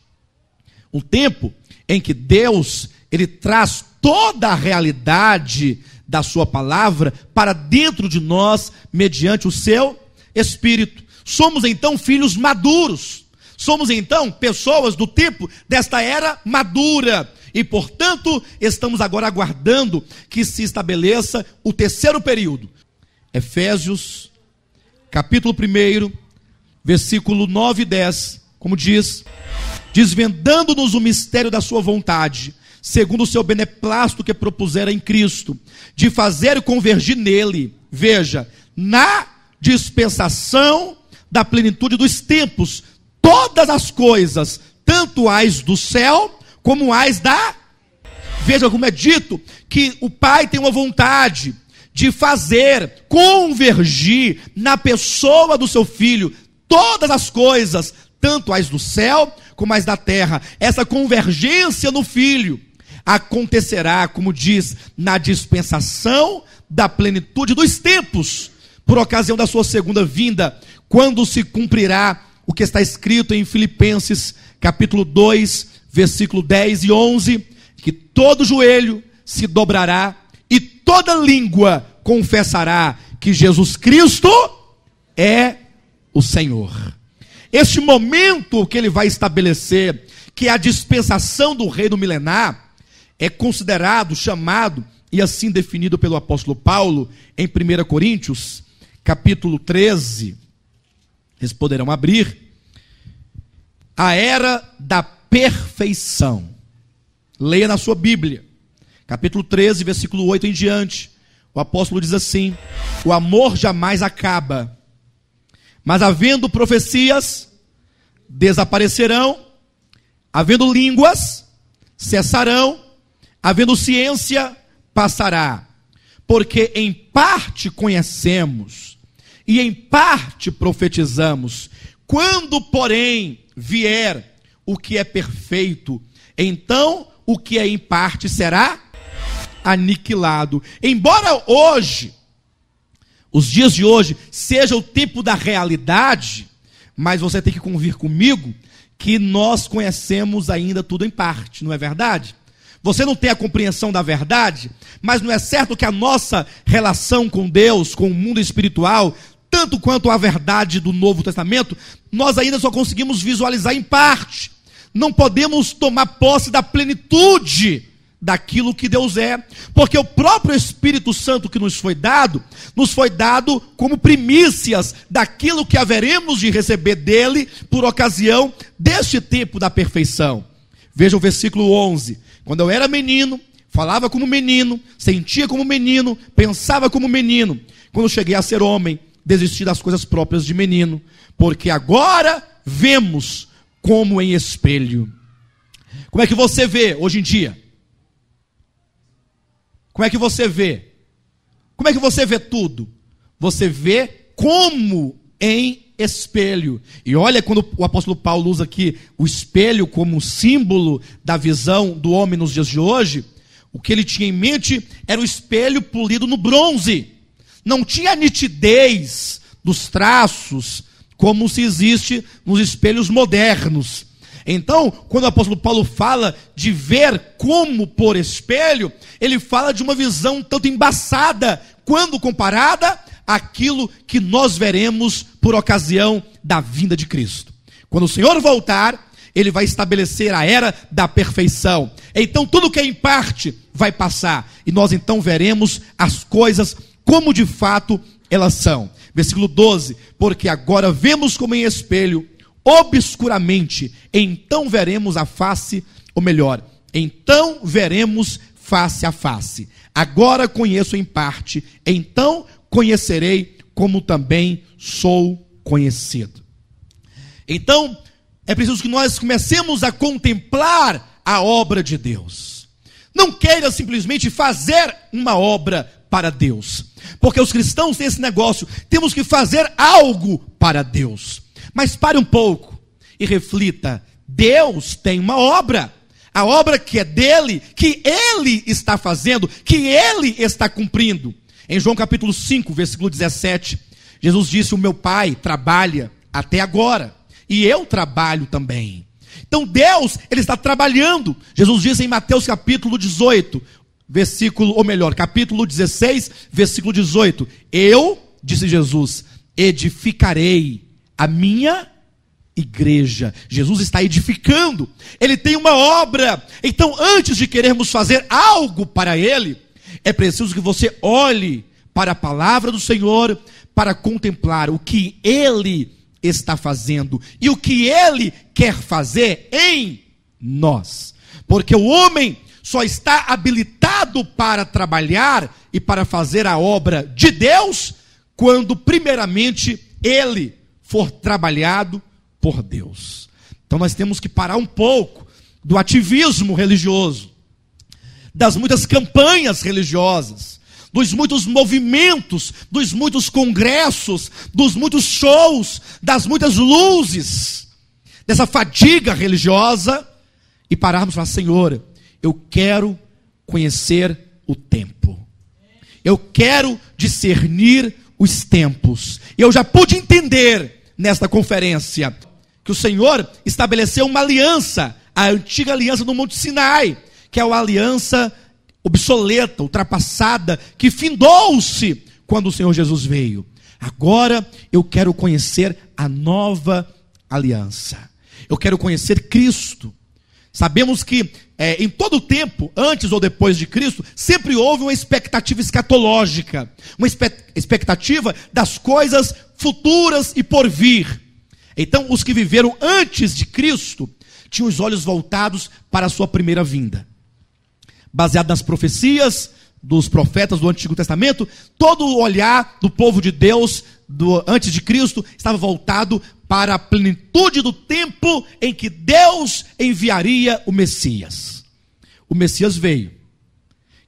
Um tempo em que Deus, ele traz toda a realidade da sua palavra para dentro de nós, mediante o seu Espírito. Somos então filhos maduros. Somos então pessoas do tempo desta era madura. E portanto, estamos agora aguardando que se estabeleça o terceiro período. Efésios, capítulo 1, versículo 9 e 10, como diz: desvendando-nos o mistério da sua vontade, segundo o seu beneplácito que propusera em Cristo, de fazer convergir nele, veja, na dispensação da plenitude dos tempos, todas as coisas, tanto as do céu, como as da... Veja como é dito, que o Pai tem uma vontade de fazer convergir na pessoa do seu Filho, todas as coisas, tanto as do céu, como as da terra. Essa convergência no Filho acontecerá, como diz, na dispensação da plenitude dos tempos, por ocasião da sua segunda vinda, quando se cumprirá o que está escrito em Filipenses, capítulo 2, versículo 10 e 11, que todo joelho se dobrará e toda língua confessará que Jesus Cristo é o Senhor. Este momento que ele vai estabelecer, que é a dispensação do reino milenar, é considerado, chamado e assim definido pelo apóstolo Paulo em 1 Coríntios, capítulo 13. Eles poderão abrir. A era da perfeição. Leia na sua Bíblia, capítulo 13, versículo 8 em diante. O apóstolo diz assim: o amor jamais acaba, mas havendo profecias, desaparecerão, havendo línguas, cessarão, havendo ciência, passará. Porque em parte conhecemos, e em parte profetizamos. Quando, porém, vier o que é perfeito, então o que é em parte será aniquilado. Embora hoje, os dias de hoje, seja o tempo da realidade, mas você tem que convir comigo que nós conhecemos ainda tudo em parte, não é verdade? Você não tem a compreensão da verdade, mas não é certo que a nossa relação com Deus, com o mundo espiritual, tanto quanto a verdade do Novo Testamento, nós ainda só conseguimos visualizar em parte. Não podemos tomar posse da plenitude daquilo que Deus é, porque o próprio Espírito Santo que nos foi dado como primícias daquilo que haveremos de receber dele por ocasião deste tempo da perfeição. Veja o versículo 11: quando eu era menino, falava como menino, sentia como menino, pensava como menino. Quando cheguei a ser homem, desisti das coisas próprias de menino, porque agora vemos como em espelho. Como é que você vê hoje em dia? Como é que você vê? Como é que você vê tudo? Você vê como em espelho. E olha quando o apóstolo Paulo usa aqui o espelho como símbolo da visão do homem nos dias de hoje, o que ele tinha em mente era o espelho polido no bronze. Não tinha a nitidez dos traços como se existe nos espelhos modernos. Então, quando o apóstolo Paulo fala de ver como por espelho, ele fala de uma visão tanto embaçada quando comparada àquilo que nós veremos por ocasião da vinda de Cristo. Quando o Senhor voltar, ele vai estabelecer a era da perfeição. Então tudo que é em parte vai passar, e nós então veremos as coisas como de fato elas são. Versículo 12, porque agora vemos como em espelho, obscuramente, então veremos a face, ou melhor, então veremos face a face. Agora conheço em parte, então conhecerei como também sou conhecido. Então, é preciso que nós comecemos a contemplar a obra de Deus. Não queira simplesmente fazer uma obra para Deus, porque os cristãos têm esse negócio, temos que fazer algo para Deus. Mas pare um pouco e reflita, Deus tem uma obra, a obra que é dele, que ele está fazendo, que ele está cumprindo. Em João capítulo 5, versículo 17, Jesus disse, o meu Pai trabalha até agora, e eu trabalho também. Então Deus, ele está trabalhando. Jesus diz em Mateus capítulo 18, capítulo 16, versículo 18, eu, disse Jesus, edificarei a minha igreja. Jesus está edificando, ele tem uma obra. Então, antes de querermos fazer algo para ele, é preciso que você olhe para a palavra do Senhor, para contemplar o que ele está fazendo e o que ele quer fazer em nós. Porque o homem só está habilitado para trabalhar e para fazer a obra de Deus quando primeiramente ele for trabalhado por Deus. Então nós temos que parar um pouco do ativismo religioso, das muitas campanhas religiosas, dos muitos movimentos, dos muitos congressos, dos muitos shows, das muitas luzes, dessa fadiga religiosa, e pararmos e falar, Senhor, eu quero conhecer o tempo, eu quero discernir os tempos. Eu já pude entender nesta conferência que o Senhor estabeleceu uma aliança, a antiga aliança do Monte Sinai, que é uma aliança obsoleta, ultrapassada, que findou-se quando o Senhor Jesus veio. Agora eu quero conhecer a nova aliança. Eu quero conhecer Cristo. Sabemos que em todo o tempo, antes ou depois de Cristo, sempre houve uma expectativa escatológica, uma expectativa das coisas futuras e por vir. Então, os que viveram antes de Cristo tinham os olhos voltados para a sua primeira vinda. Baseado nas profecias dos profetas do Antigo Testamento, todo o olhar do povo de Deus antes de Cristo estava voltado para a plenitude do tempo em que Deus enviaria o Messias. O Messias veio.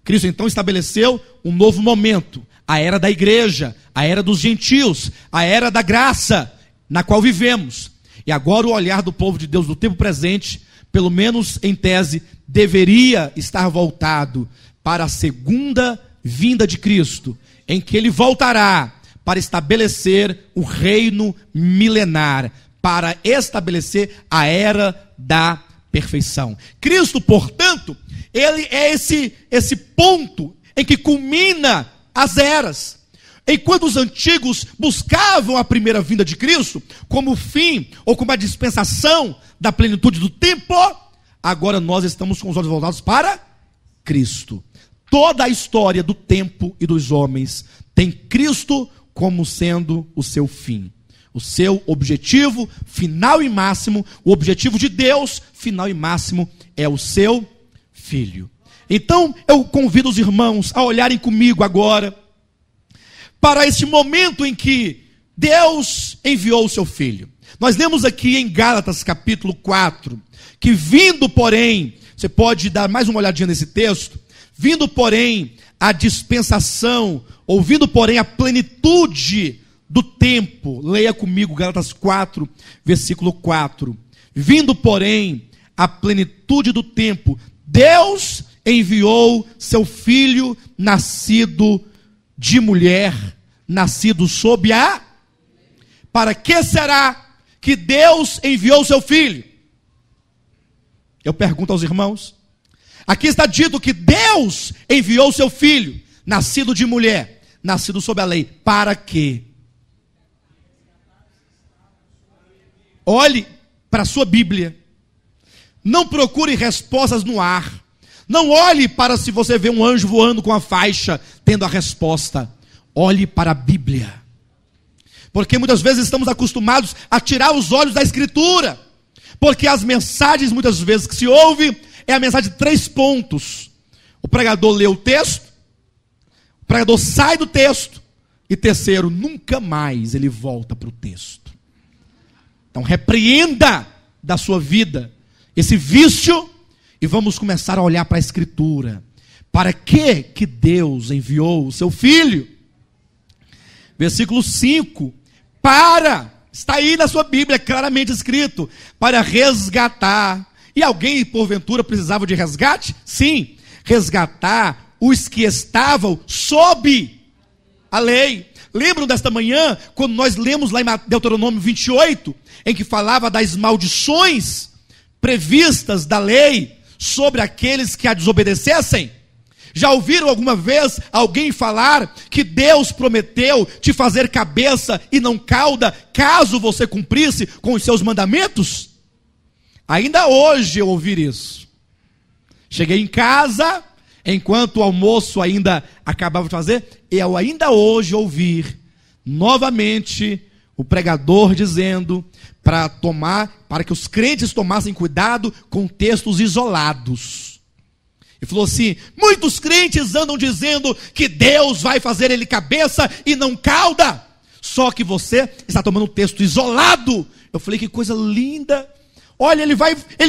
Cristo então estabeleceu um novo momento, a era da igreja, a era dos gentios, a era da graça, na qual vivemos. E agora o olhar do povo de Deus do tempo presente, pelo menos em tese, deveria estar voltado para a segunda vinda de Cristo, em que ele voltará para estabelecer o reino milenar, para estabelecer a era da perfeição. Cristo, portanto, ele é esse ponto em que culmina as eras. Enquanto os antigos buscavam a primeira vinda de Cristo como fim ou como a dispensação da plenitude do tempo, agora nós estamos com os olhos voltados para Cristo. Toda a história do tempo e dos homens tem Cristo como sendo o seu fim, o seu objetivo final e máximo. O objetivo de Deus final e máximo é o seu Filho. Então eu convido os irmãos a olharem comigo agora para este momento em que Deus enviou o seu Filho. Nós lemos aqui em Gálatas capítulo 4, que vindo porém, você pode dar mais uma olhadinha nesse texto, vindo porém a dispensação, ou vindo porém a plenitude do tempo, leia comigo Gálatas 4, versículo 4. Vindo, porém, a plenitude do tempo, Deus enviou seu filho, nascido de mulher, nascido sob a... Para que será que Deus enviou seu filho? Eu pergunto aos irmãos. Aqui está dito que Deus enviou seu filho, nascido de mulher, nascido sob a lei. Para quê? Olhe para a sua Bíblia. Não procure respostas no ar. Não olhe para se você vê um anjo voando com a faixa, tendo a resposta. Olhe para a Bíblia. Porque muitas vezes estamos acostumados a tirar os olhos da Escritura. Porque as mensagens, muitas vezes, que se ouve, é a mensagem de 3 pontos. O pregador lê o texto, o pregador sai do texto, e terceiro, nunca mais ele volta para o texto. Então repreenda da sua vida esse vício, e vamos começar a olhar para a Escritura. Para que Deus enviou o seu Filho? Versículo 5. Está aí na sua Bíblia, claramente escrito, para resgatar. E alguém, porventura, precisava de resgate? Sim, resgatar os que estavam sob a lei. Lembram desta manhã, quando nós lemos lá em Deuteronômio 28, em que falava das maldições previstas da lei sobre aqueles que a desobedecessem? Já ouviram alguma vez alguém falar que Deus prometeu te fazer cabeça e não cauda, caso você cumprisse com os seus mandamentos? Ainda hoje eu ouvi isso. Cheguei em casa, enquanto o almoço ainda acabava de fazer, eu ainda hoje ouvir novamente o pregador dizendo para que os crentes tomassem cuidado com textos isolados. E falou assim: muitos crentes andam dizendo que Deus vai fazer ele cabeça e não cauda, só que você está tomando um texto isolado. Eu falei: que coisa linda. Olha, ele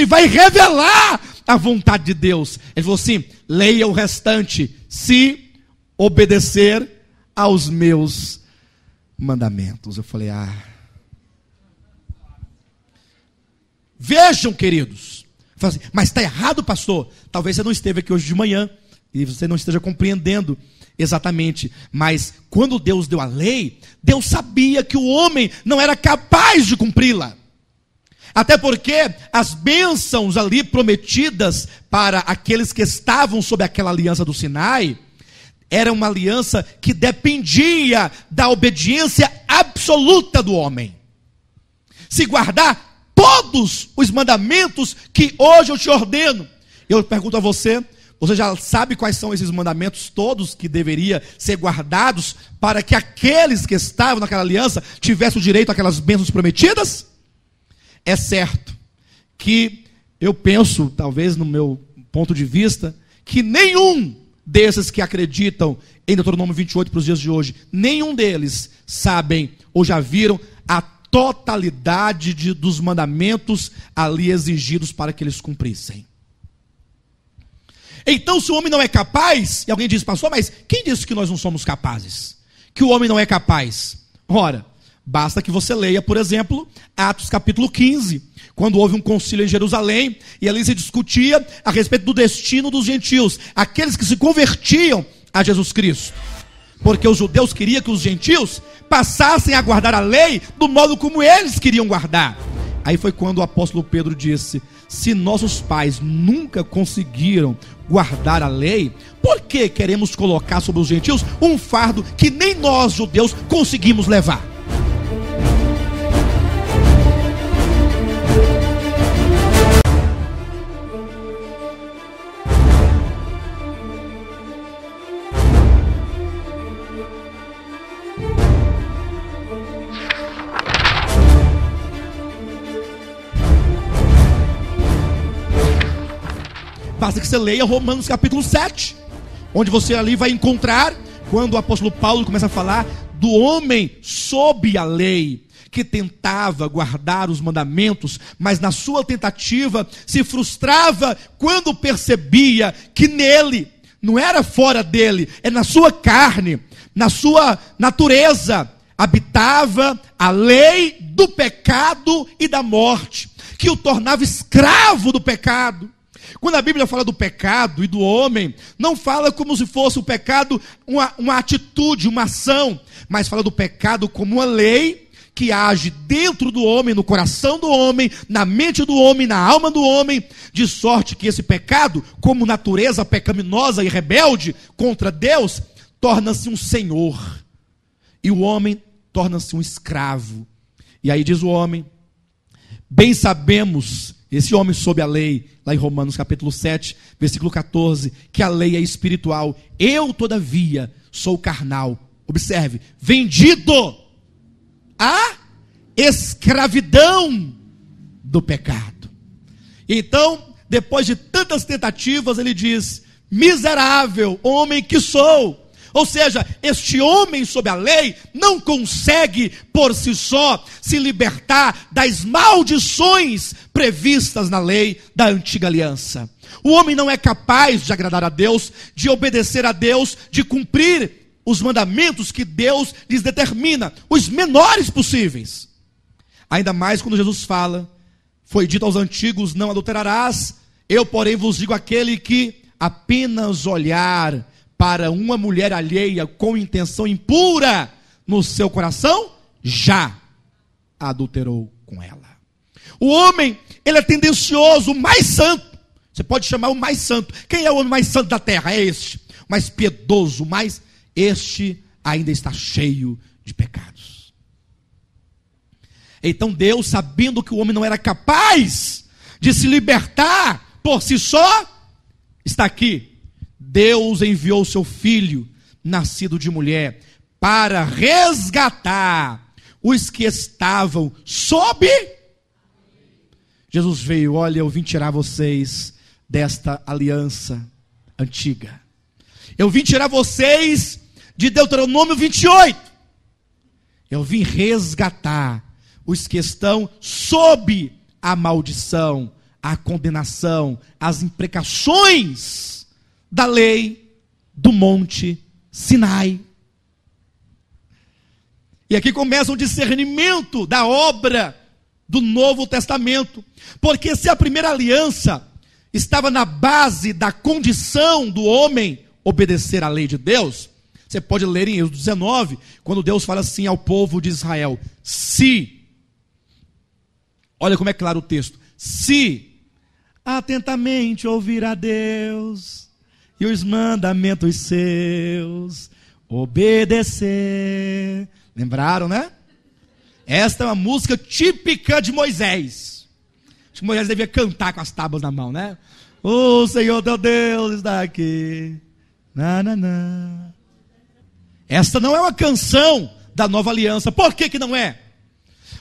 vai revelar a vontade de Deus. Ele falou assim: leia o restante, se obedecer aos meus mandamentos. Eu falei: vejam, queridos. Assim, mas está errado, pastor. Talvez você não esteve aqui hoje de manhã e você não esteja compreendendo exatamente. Mas quando Deus deu a lei, Deus sabia que o homem não era capaz de cumpri-la. Até porque as bênçãos ali prometidas para aqueles que estavam sob aquela aliança do Sinai, era uma aliança que dependia da obediência absoluta do homem. Se guardar todos os mandamentos que hoje eu te ordeno. Eu pergunto a você, você já sabe quais são esses mandamentos todos que deveriam ser guardados para que aqueles que estavam naquela aliança tivessem o direito àquelas bênçãos prometidas? É certo que eu penso, talvez no meu ponto de vista, que nenhum desses que acreditam em Deuteronômio 28 para os dias de hoje, nenhum deles sabem ou já viram a totalidade dos mandamentos ali exigidos para que eles cumprissem. Então, se o homem não é capaz, e alguém diz: pastor, mas quem disse que nós não somos capazes? Que o homem não é capaz? Ora, basta que você leia, por exemplo, Atos capítulo 15, quando houve um concílio em Jerusalém, e ali se discutia a respeito do destino dos gentios, aqueles que se convertiam a Jesus Cristo. Porque os judeus queriam que os gentios passassem a guardar a lei do modo como eles queriam guardar. Aí foi quando o apóstolo Pedro disse: se nossos pais nunca conseguiram guardar a lei, por que queremos colocar sobre os gentios um fardo que nem nós judeus conseguimos levar? Basta que você leia Romanos capítulo 7, onde você ali vai encontrar, quando o apóstolo Paulo começa a falar do homem sob a lei, que tentava guardar os mandamentos, mas na sua tentativa se frustrava quando percebia que nele, não era fora dele, é na sua carne, na sua natureza, habitava a lei do pecado e da morte, que o tornava escravo do pecado. Quando a Bíblia fala do pecado e do homem, não fala como se fosse o pecado uma atitude, uma ação, mas fala do pecado como uma lei que age dentro do homem, no coração do homem, na mente do homem, na alma do homem, de sorte que esse pecado, como natureza pecaminosa e rebelde contra Deus, torna-se um senhor, e o homem torna-se um escravo. E aí diz o homem: bem sabemos, esse homem sob a lei, lá em Romanos capítulo 7, versículo 14, que a lei é espiritual, eu todavia sou carnal. Observe, vendido à escravidão do pecado. Então, depois de tantas tentativas, ele diz: miserável homem que sou. Ou seja, este homem sob a lei não consegue por si só se libertar das maldições previstas na lei da antiga aliança. O homem não é capaz de agradar a Deus, de obedecer a Deus, de cumprir os mandamentos que Deus lhes determina, os menores possíveis. Ainda mais quando Jesus fala: foi dito aos antigos, não adulterarás, eu porém vos digo, aquele que apenas olhar para uma mulher alheia com intenção impura no seu coração, já adulterou com ela. O homem, ele é tendencioso, o mais santo, você pode chamar o mais santo. Quem é o homem mais santo da terra? É este, o mais piedoso, este ainda está cheio de pecados. Então Deus, sabendo que o homem não era capaz de se libertar por si só, está aqui. Deus enviou o seu filho, nascido de mulher, para resgatar os que estavam sob. Jesus veio: olha, eu vim tirar vocês desta aliança antiga. Eu vim tirar vocês de Deuteronômio 28. Eu vim resgatar os que estão sob a maldição, a condenação, as imprecações da lei do Monte Sinai. E aqui começa um discernimento da obra do Novo Testamento, porque se a primeira aliança estava na base da condição do homem obedecer à lei de Deus, você pode ler em Êxodo 19, quando Deus fala assim ao povo de Israel: se, olha como é claro o texto, se atentamente ouvir a Deus e os mandamentos seus, obedecer. Lembraram, né? Esta é uma música típica de Moisés. Acho que Moisés devia cantar com as tábuas na mão, né? O Senhor teu Deus está aqui. Na. Esta não é uma canção da nova aliança. Por que não é?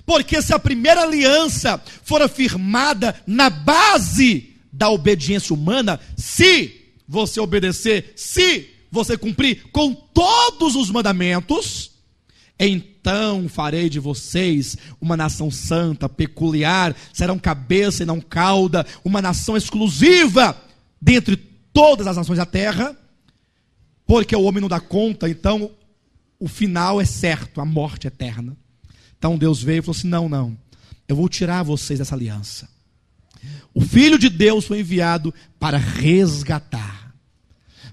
Porque se a primeira aliança fora firmada na base da obediência humana, se você obedecer, se você cumprir com todos os mandamentos, então farei de vocês uma nação santa, peculiar, serão cabeça e não cauda, uma nação exclusiva dentre todas as nações da terra, porque o homem não dá conta, então o final é certo, a morte eterna. Então Deus veio e falou assim: não, eu vou tirar vocês dessa aliança. O Filho de Deus foi enviado para resgatar,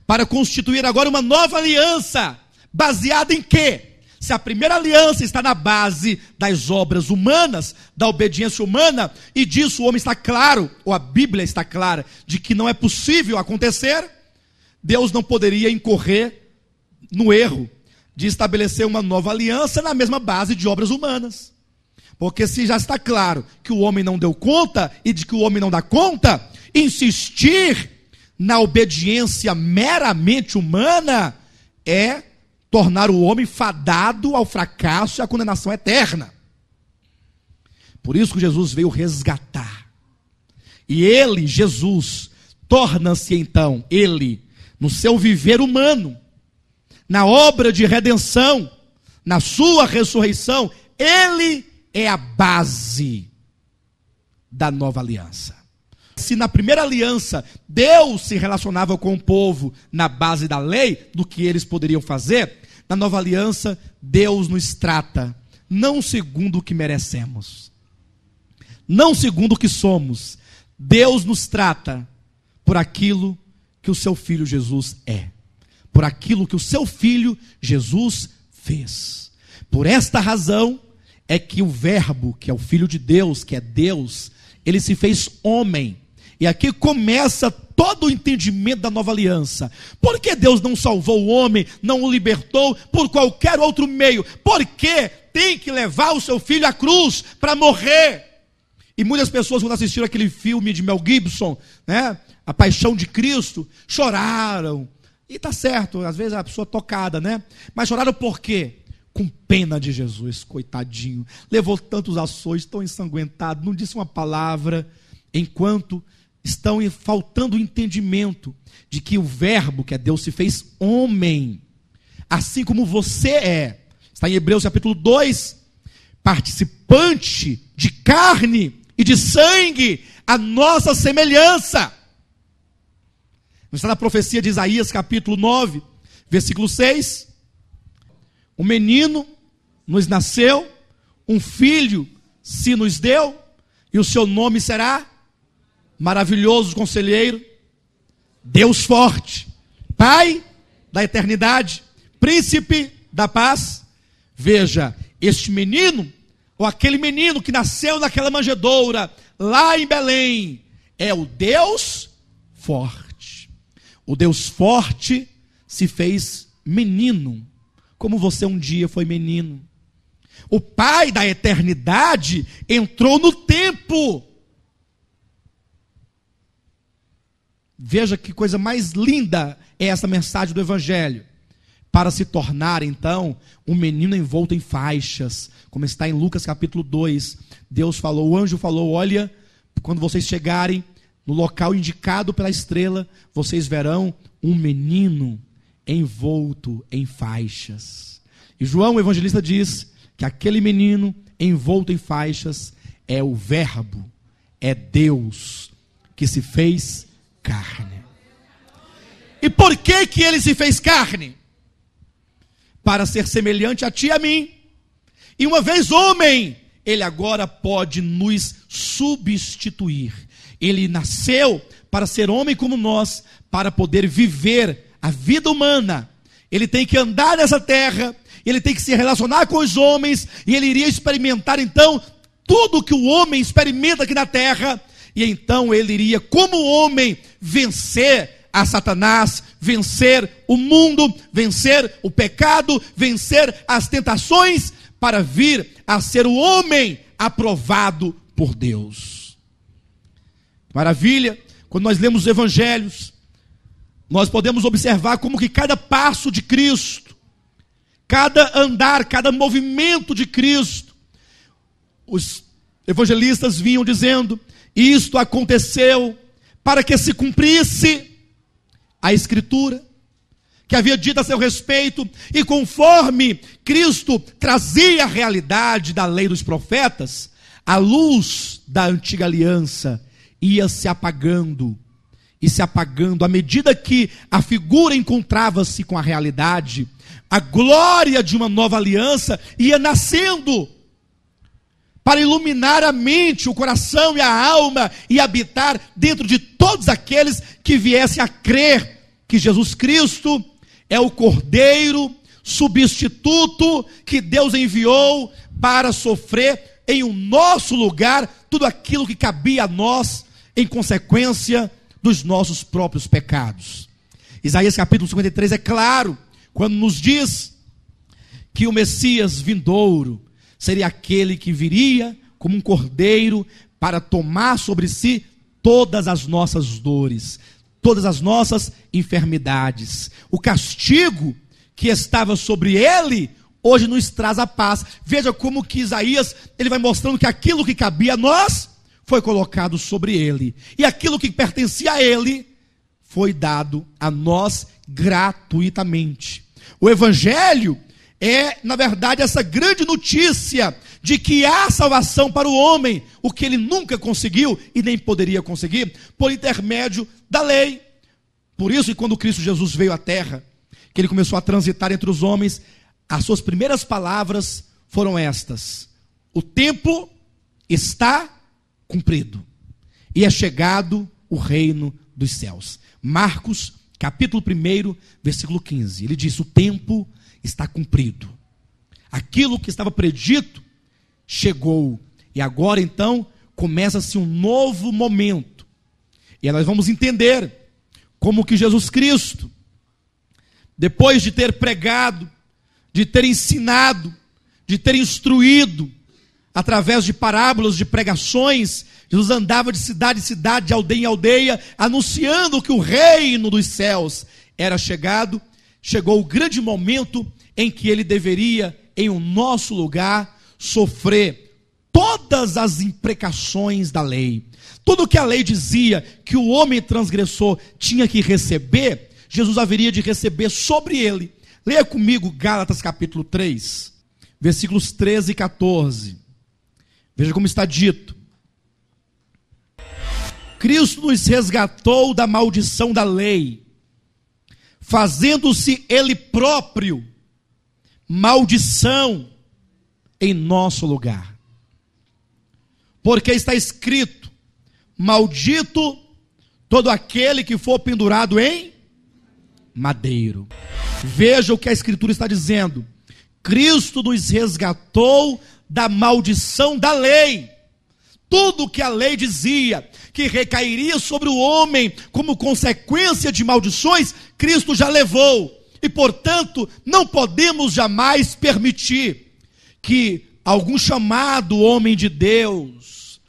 para constituir agora uma nova aliança, baseada em quê? Se a primeira aliança está na base das obras humanas, da obediência humana, e disso o homem está claro, ou a Bíblia está clara, de que não é possível acontecer, Deus não poderia incorrer no erro de estabelecer uma nova aliança na mesma base de obras humanas. Porque se já está claro que o homem não deu conta, e de que o homem não dá conta, insistir na obediência meramente humana é tornar o homem fadado ao fracasso e à condenação eterna. Por isso que Jesus veio resgatar. E ele, Jesus, torna-se então, ele, no seu viver humano, na obra de redenção, na sua ressurreição, ele é a base da nova aliança. Se na primeira aliança Deus se relacionava com o povo na base da lei, do que eles poderiam fazer, na nova aliança, Deus nos trata, não segundo o que merecemos, não segundo o que somos. Deus nos trata por aquilo que o seu Filho Jesus é, por aquilo que o seu Filho Jesus fez. Por esta razão é que o Verbo, que é o Filho de Deus, que é Deus, ele se fez homem. E aqui começa todo o entendimento da nova aliança. Por que Deus não salvou o homem, não o libertou por qualquer outro meio? Por que tem que levar o seu filho à cruz para morrer? E muitas pessoas, quando assistiram aquele filme de Mel Gibson, né, A Paixão de Cristo, choraram. E está certo, às vezes a pessoa tocada, né? Mas choraram por quê? Com pena de Jesus, coitadinho. Levou tantos açoites, tão ensanguentado, não disse uma palavra, enquanto estão faltando o entendimento de que o Verbo, que é Deus, se fez homem, assim como você é. Está em Hebreus capítulo 2, participante de carne e de sangue, a nossa semelhança. Está na profecia de Isaías capítulo 9, versículo 6. Um menino nos nasceu, um filho se nos deu, e o seu nome será Maravilhoso Conselheiro, Deus Forte, Pai da Eternidade, Príncipe da Paz. Veja, este menino, ou aquele menino que nasceu naquela manjedoura, lá em Belém, é o Deus Forte. O Deus Forte se fez menino, como você um dia foi menino. O Pai da Eternidade entrou no tempo. Veja que coisa mais linda é essa mensagem do Evangelho. Para se tornar, então, um menino envolto em faixas, como está em Lucas capítulo 2. Deus falou, o anjo falou, olha, quando vocês chegarem no local indicado pela estrela, vocês verão um menino envolto em faixas. E João, o evangelista, diz que aquele menino envolto em faixas é o Verbo, é Deus, que se fez carne. E por que ele se fez carne? Para ser semelhante a ti e a mim. E uma vez homem, ele agora pode nos substituir. Ele nasceu para ser homem como nós, para poder viver a vida humana. Ele tem que andar nessa terra, ele tem que se relacionar com os homens, e ele iria experimentar então tudo que o homem experimenta aqui na terra. E então ele iria, como homem, vencer a Satanás, vencer o mundo, vencer o pecado, vencer as tentações, para vir a ser o homem aprovado por Deus. Maravilha! Quando nós lemos os evangelhos, nós podemos observar como que cada passo de Cristo, cada andar, cada movimento de Cristo, os evangelistas vinham dizendo, isto aconteceu para que se cumprisse a Escritura, que havia dito a seu respeito, e conforme Cristo trazia a realidade da lei dos profetas, a luz da antiga aliança ia se apagando, e se apagando, à medida que a figura encontrava-se com a realidade, a glória de uma nova aliança ia nascendo, para iluminar a mente, o coração e a alma, e habitar dentro de todos aqueles que viessem a crer que Jesus Cristo é o Cordeiro substituto que Deus enviou para sofrer em o nosso lugar tudo aquilo que cabia a nós em consequência dos nossos próprios pecados. Isaías capítulo 53 é claro quando nos diz que o Messias vindouro seria aquele que viria como um cordeiro para tomar sobre si todas as nossas dores, todas as nossas enfermidades. O castigo que estava sobre ele, hoje nos traz a paz. Veja como que Isaías, ele vai mostrando que aquilo que cabia a nós, foi colocado sobre ele. E aquilo que pertencia a ele, foi dado a nós gratuitamente. O Evangelho é, na verdade, essa grande notícia de que há salvação para o homem, o que ele nunca conseguiu e nem poderia conseguir, por intermédio da lei. Por isso que quando Cristo Jesus veio à terra, que ele começou a transitar entre os homens, as suas primeiras palavras foram estas: o tempo está cumprido e é chegado o reino dos céus. Marcos, capítulo 1, versículo 15. Ele diz: o tempo está cumprido. Aquilo que estava predito chegou. E agora então começa-se um novo momento. E aí nós vamos entender como que Jesus Cristo, depois de ter pregado, de ter ensinado, de ter instruído, através de parábolas, de pregações, Jesus andava de cidade em cidade, de aldeia em aldeia, anunciando que o reino dos céus era chegado. Chegou o grande momento em que ele deveria, em o nosso lugar, sofrer todas as imprecações da lei. Tudo que a lei dizia que o homem transgressor tinha que receber, Jesus haveria de receber sobre ele. Leia comigo Gálatas capítulo 3, versículos 13 e 14. Veja como está dito: Cristo nos resgatou da maldição da lei, fazendo-se ele próprio maldição em nosso lugar. Porque está escrito: maldito todo aquele que for pendurado em madeiro. Veja o que a Escritura está dizendo: Cristo nos resgatou da maldição da lei. Tudo que a lei dizia que recairia sobre o homem como consequência de maldições, Cristo já levou. E portanto, não podemos jamais permitir que algum chamado homem de Deus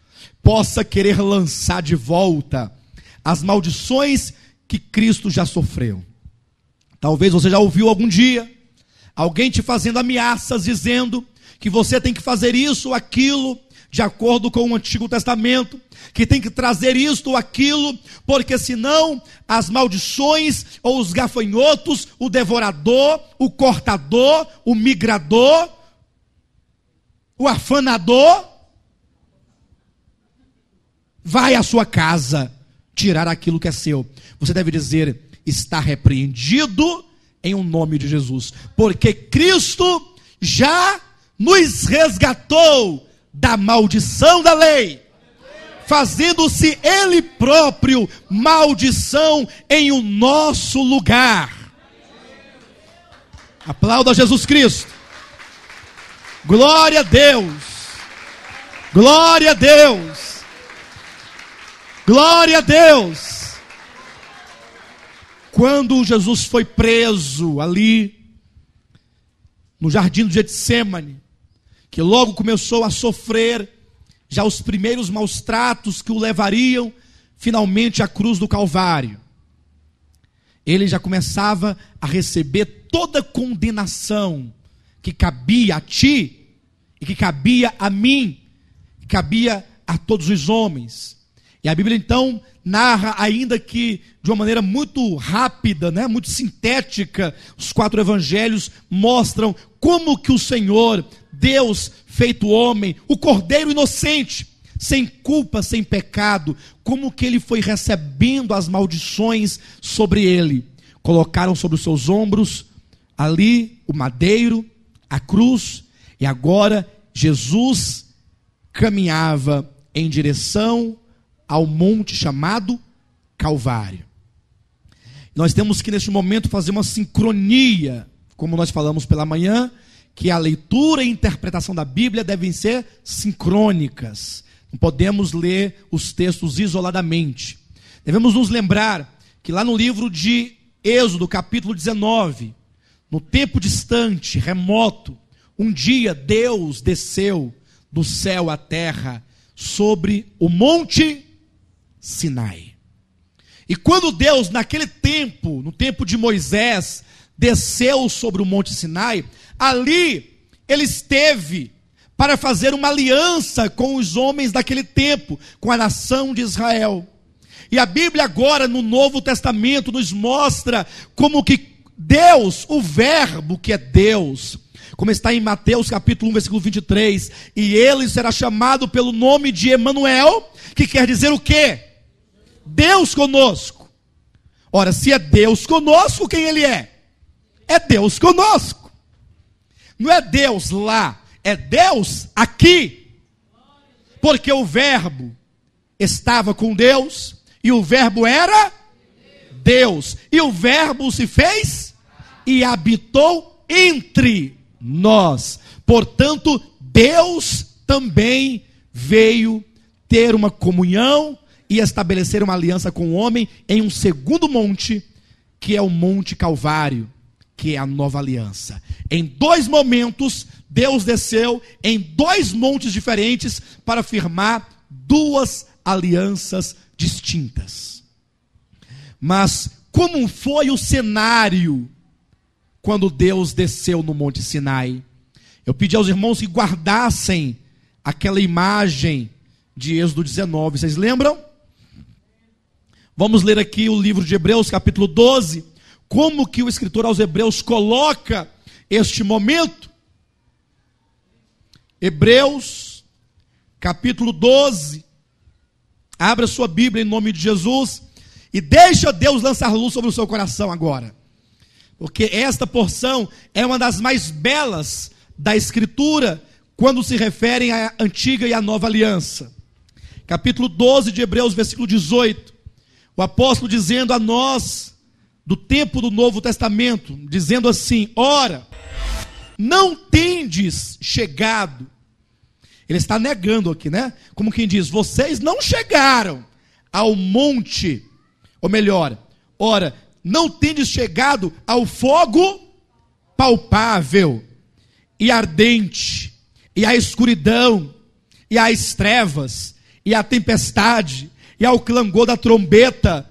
possa querer lançar de volta as maldições que Cristo já sofreu. Talvez você já ouviu algum dia alguém te fazendo ameaças, dizendo que você tem que fazer isso ou aquilo, de acordo com o Antigo Testamento, que tem que trazer isto ou aquilo, porque senão as maldições ou os gafanhotos, o devorador, o cortador, o migrador, o afanador, vai à sua casa tirar aquilo que é seu. Você deve dizer: está repreendido em o nome de Jesus, porque Cristo já nos resgatou da maldição da lei, fazendo-se ele próprio maldição em o nosso lugar. Aplauda Jesus Cristo. Glória a Deus. Glória a Deus. Glória a Deus. Quando Jesus foi preso ali no jardim do Getsêmani, que logo começou a sofrer já os primeiros maus tratos que o levariam finalmente à cruz do Calvário, ele já começava a receber toda a condenação que cabia a ti e que cabia a mim, que cabia a todos os homens. E a Bíblia então narra, ainda que de uma maneira muito rápida, muito sintética, os 4 evangelhos mostram como que o Senhor, Deus feito homem, o Cordeiro inocente, sem culpa, sem pecado, como que ele foi recebendo as maldições sobre ele. Colocaram sobre os seus ombros ali o madeiro, a cruz, e agora Jesus caminhava em direção ao monte chamado Calvário. Nós temos que neste momento fazer uma sincronia, como nós falamos pela manhã, que a leitura e interpretação da Bíblia devem ser sincrônicas. Não podemos ler os textos isoladamente. Devemos nos lembrar que lá no livro de Êxodo, capítulo 19, no tempo distante, remoto, um dia Deus desceu do céu à terra sobre o monte Sinai. E quando Deus, naquele tempo, no tempo de Moisés, desceu sobre o monte Sinai, ali ele esteve para fazer uma aliança com os homens daquele tempo, com a nação de Israel. E a Bíblia agora, no Novo Testamento, nos mostra como que Deus, o verbo que é Deus, como está em Mateus capítulo 1, versículo 23, e ele será chamado pelo nome de Emanuel, que quer dizer o quê? Deus conosco. Ora, se é Deus conosco, quem ele é? É Deus conosco. Não é Deus lá, é Deus aqui. Porque o verbo estava com Deus, e o verbo era Deus. E o verbo se fez e habitou entre nós. Portanto, Deus também veio ter uma comunhão e estabelecer uma aliança com o homem em um segundo monte, que é o Monte Calvário, que é a nova aliança. Em 2 momentos, Deus desceu em 2 montes diferentes para firmar 2 alianças distintas. Mas como foi o cenário quando Deus desceu no Monte Sinai? Eu pedi aos irmãos que guardassem aquela imagem de Êxodo 19, vocês lembram? Vamos ler aqui o livro de Hebreus, capítulo 12, como que o escritor aos Hebreus coloca este momento. Hebreus, capítulo 12, abra sua Bíblia em nome de Jesus, e deixa Deus lançar luz sobre o seu coração agora, porque esta porção é uma das mais belas da Escritura, quando se referem à antiga e à nova aliança. Capítulo 12 de Hebreus, versículo 18, o apóstolo dizendo a nós, do tempo do Novo Testamento, dizendo assim: ora, não tendes chegado. Ele está negando aqui, né? Como quem diz, vocês não chegaram ao monte, ou melhor, ora, não tendes chegado ao fogo palpável e ardente, e à escuridão, e às trevas, e à tempestade, e ao clangor da trombeta,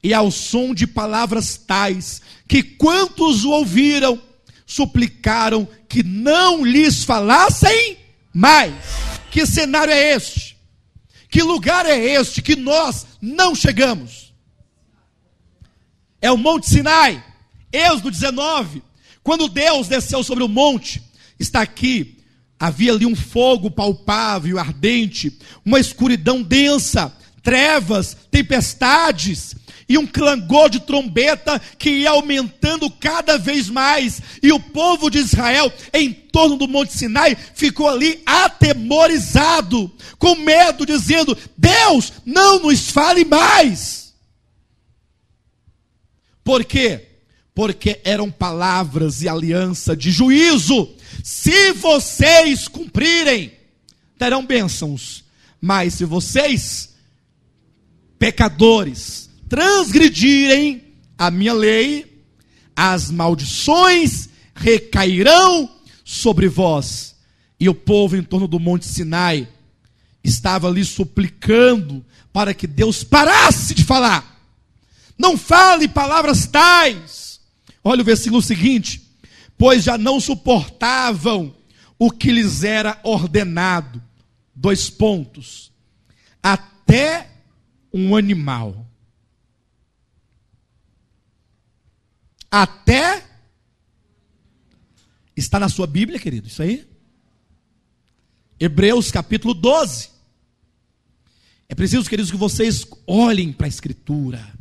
e ao som de palavras tais, que quantos o ouviram, suplicaram que não lhes falassem mais. Que cenário é este? Que lugar é este que nós não chegamos? É o Monte Sinai, Êxodo 19, quando Deus desceu sobre o monte. Está aqui, havia ali um fogo palpável, ardente, uma escuridão densa, trevas, tempestades, e um clangor de trombeta que ia aumentando cada vez mais, e o povo de Israel, em torno do Monte Sinai, ficou ali atemorizado, com medo, dizendo: Deus, não nos fale mais. Por quê? Porque eram palavras e aliança de juízo. Se vocês cumprirem, terão bênçãos, mas se vocês, pecadores, transgredirem a minha lei, as maldições recairão sobre vós. E o povo em torno do Monte Sinai estava ali suplicando para que Deus parasse de falar. Não fale palavras tais. Olha o versículo seguinte: pois já não suportavam o que lhes era ordenado. 2 pontos. Até um animal. Até, está na sua Bíblia, querido, isso aí? Hebreus capítulo 12. É preciso, queridos, que vocês olhem para a Escritura.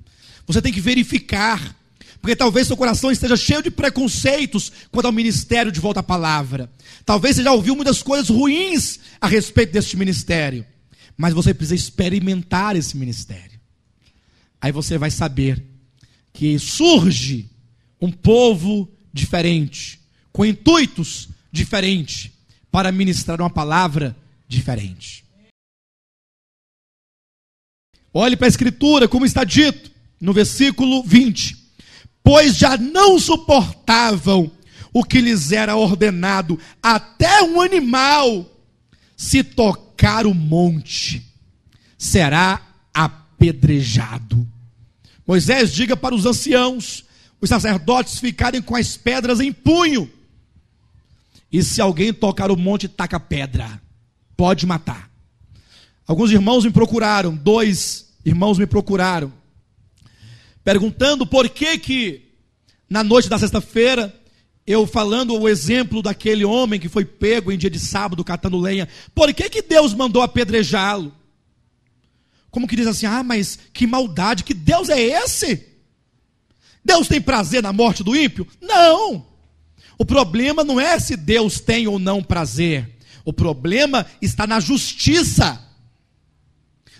Você tem que verificar, porque talvez seu coração esteja cheio de preconceitos quanto ao ministério de Volta à Palavra. Talvez você já ouviu muitas coisas ruins a respeito deste ministério, mas você precisa experimentar esse ministério. Aí você vai saber que surge um povo diferente, com intuitos diferentes, para ministrar uma palavra diferente. Olhe para a Escritura, como está dito no versículo 20: pois já não suportavam o que lhes era ordenado, até um animal, se tocar o monte, será apedrejado. Moisés, diga para os anciãos, os sacerdotes, ficarem com as pedras em punho, e se alguém tocar o monte, taca pedra, pode matar. Alguns irmãos me procuraram, 2 irmãos me procuraram, perguntando por que na noite da sexta-feira, eu falando o exemplo daquele homem que foi pego em dia de sábado catando lenha, por que Deus mandou apedrejá-lo? Como que diz assim: ah, mas que maldade, que Deus é esse? Deus tem prazer na morte do ímpio? Não. O problema não é se Deus tem ou não prazer. O problema está na justiça.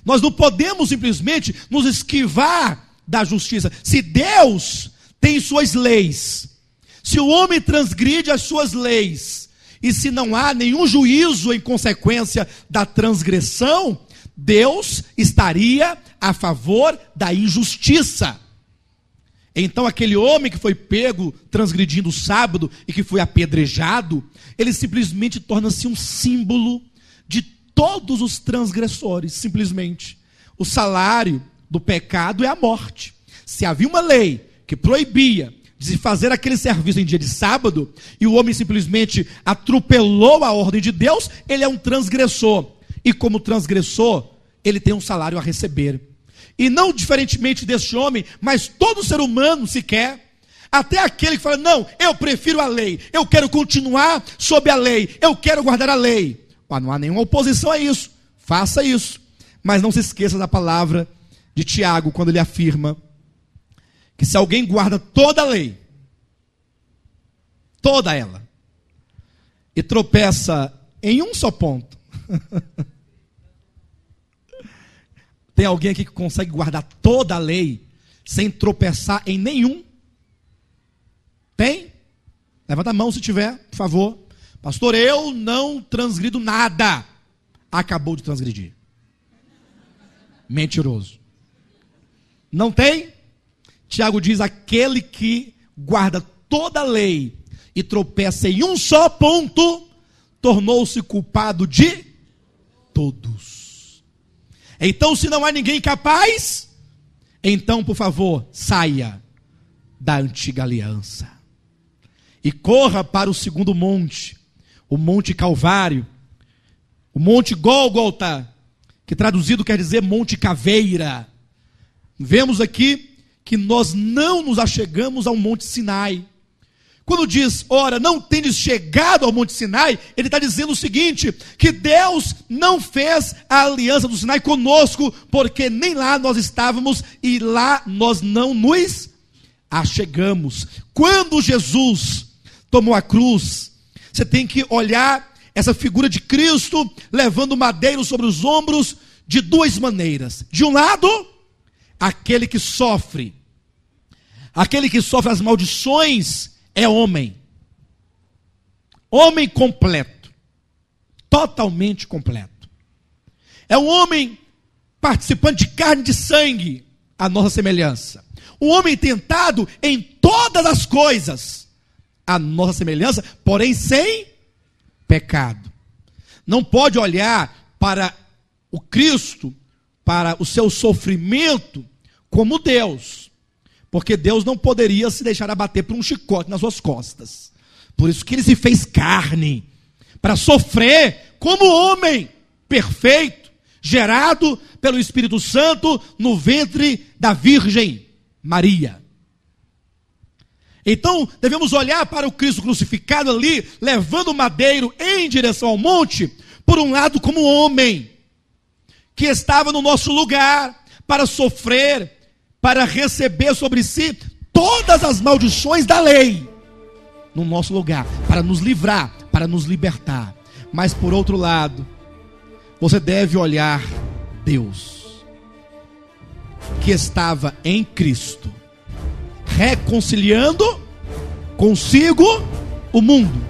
Nós não podemos simplesmente nos esquivar da justiça. Se Deus tem suas leis, se o homem transgride as suas leis, e se não há nenhum juízo em consequência da transgressão, Deus estaria a favor da injustiça. Então aquele homem que foi pego transgredindo o sábado e que foi apedrejado, ele simplesmente torna-se um símbolo de todos os transgressores. Simplesmente, o salário do pecado é a morte. Se havia uma lei que proibia de se fazer aquele serviço em dia de sábado, e o homem simplesmente atropelou a ordem de Deus, ele é um transgressor. E como transgressor, ele tem um salário a receber. E não diferentemente deste homem, mas todo ser humano sequer, até aquele que fala, não, eu prefiro a lei, eu quero continuar sob a lei, eu quero guardar a lei. Não há nenhuma oposição a isso, faça isso. Mas não se esqueça da palavra de Tiago, quando ele afirma que se alguém guarda toda a lei, toda ela, e tropeça em um só ponto, tem alguém aqui que consegue guardar toda a lei sem tropeçar em nenhum? Tem? Levanta a mão se tiver, por favor. Pastor, eu não transgrido nada. Acabou de transgredir. Mentiroso. Não tem? Tiago diz, aquele que guarda toda a lei e tropeça em um só ponto, tornou-se culpado de todos. Então, se não há ninguém capaz, então, por favor, saia da antiga aliança e corra para o segundo monte, o Monte Calvário, o Monte Gólgota, que traduzido quer dizer Monte Caveira. Vemos aqui que nós não nos achegamos ao Monte Sinai. Quando diz, ora, não tendes chegado ao Monte Sinai, ele está dizendo o seguinte, que Deus não fez a aliança do Sinai conosco, porque nem lá nós estávamos e lá nós não nos achegamos. Quando Jesus tomou a cruz, você tem que olhar essa figura de Cristo levando o madeiro sobre os ombros de duas maneiras. De um lado, aquele que sofre as maldições é homem completo, totalmente completo. É um homem participante de carne e de sangue, a nossa semelhança. Um homem tentado em todas as coisas, a nossa semelhança, porém sem pecado. Não pode olhar para o Cristo, para o seu sofrimento, como Deus. Porque Deus não poderia se deixar abater por um chicote nas suas costas. Por isso que ele se fez carne, para sofrer como homem perfeito, gerado pelo Espírito Santo no ventre da Virgem Maria. Então, devemos olhar para o Cristo crucificado ali, levando o madeiro em direção ao monte, por um lado como homem, que estava no nosso lugar, para sofrer, para receber sobre si todas as maldições da lei, no nosso lugar, para nos livrar, para nos libertar. Mas por outro lado, você deve olhar Deus, que estava em Cristo, reconciliando consigo o mundo.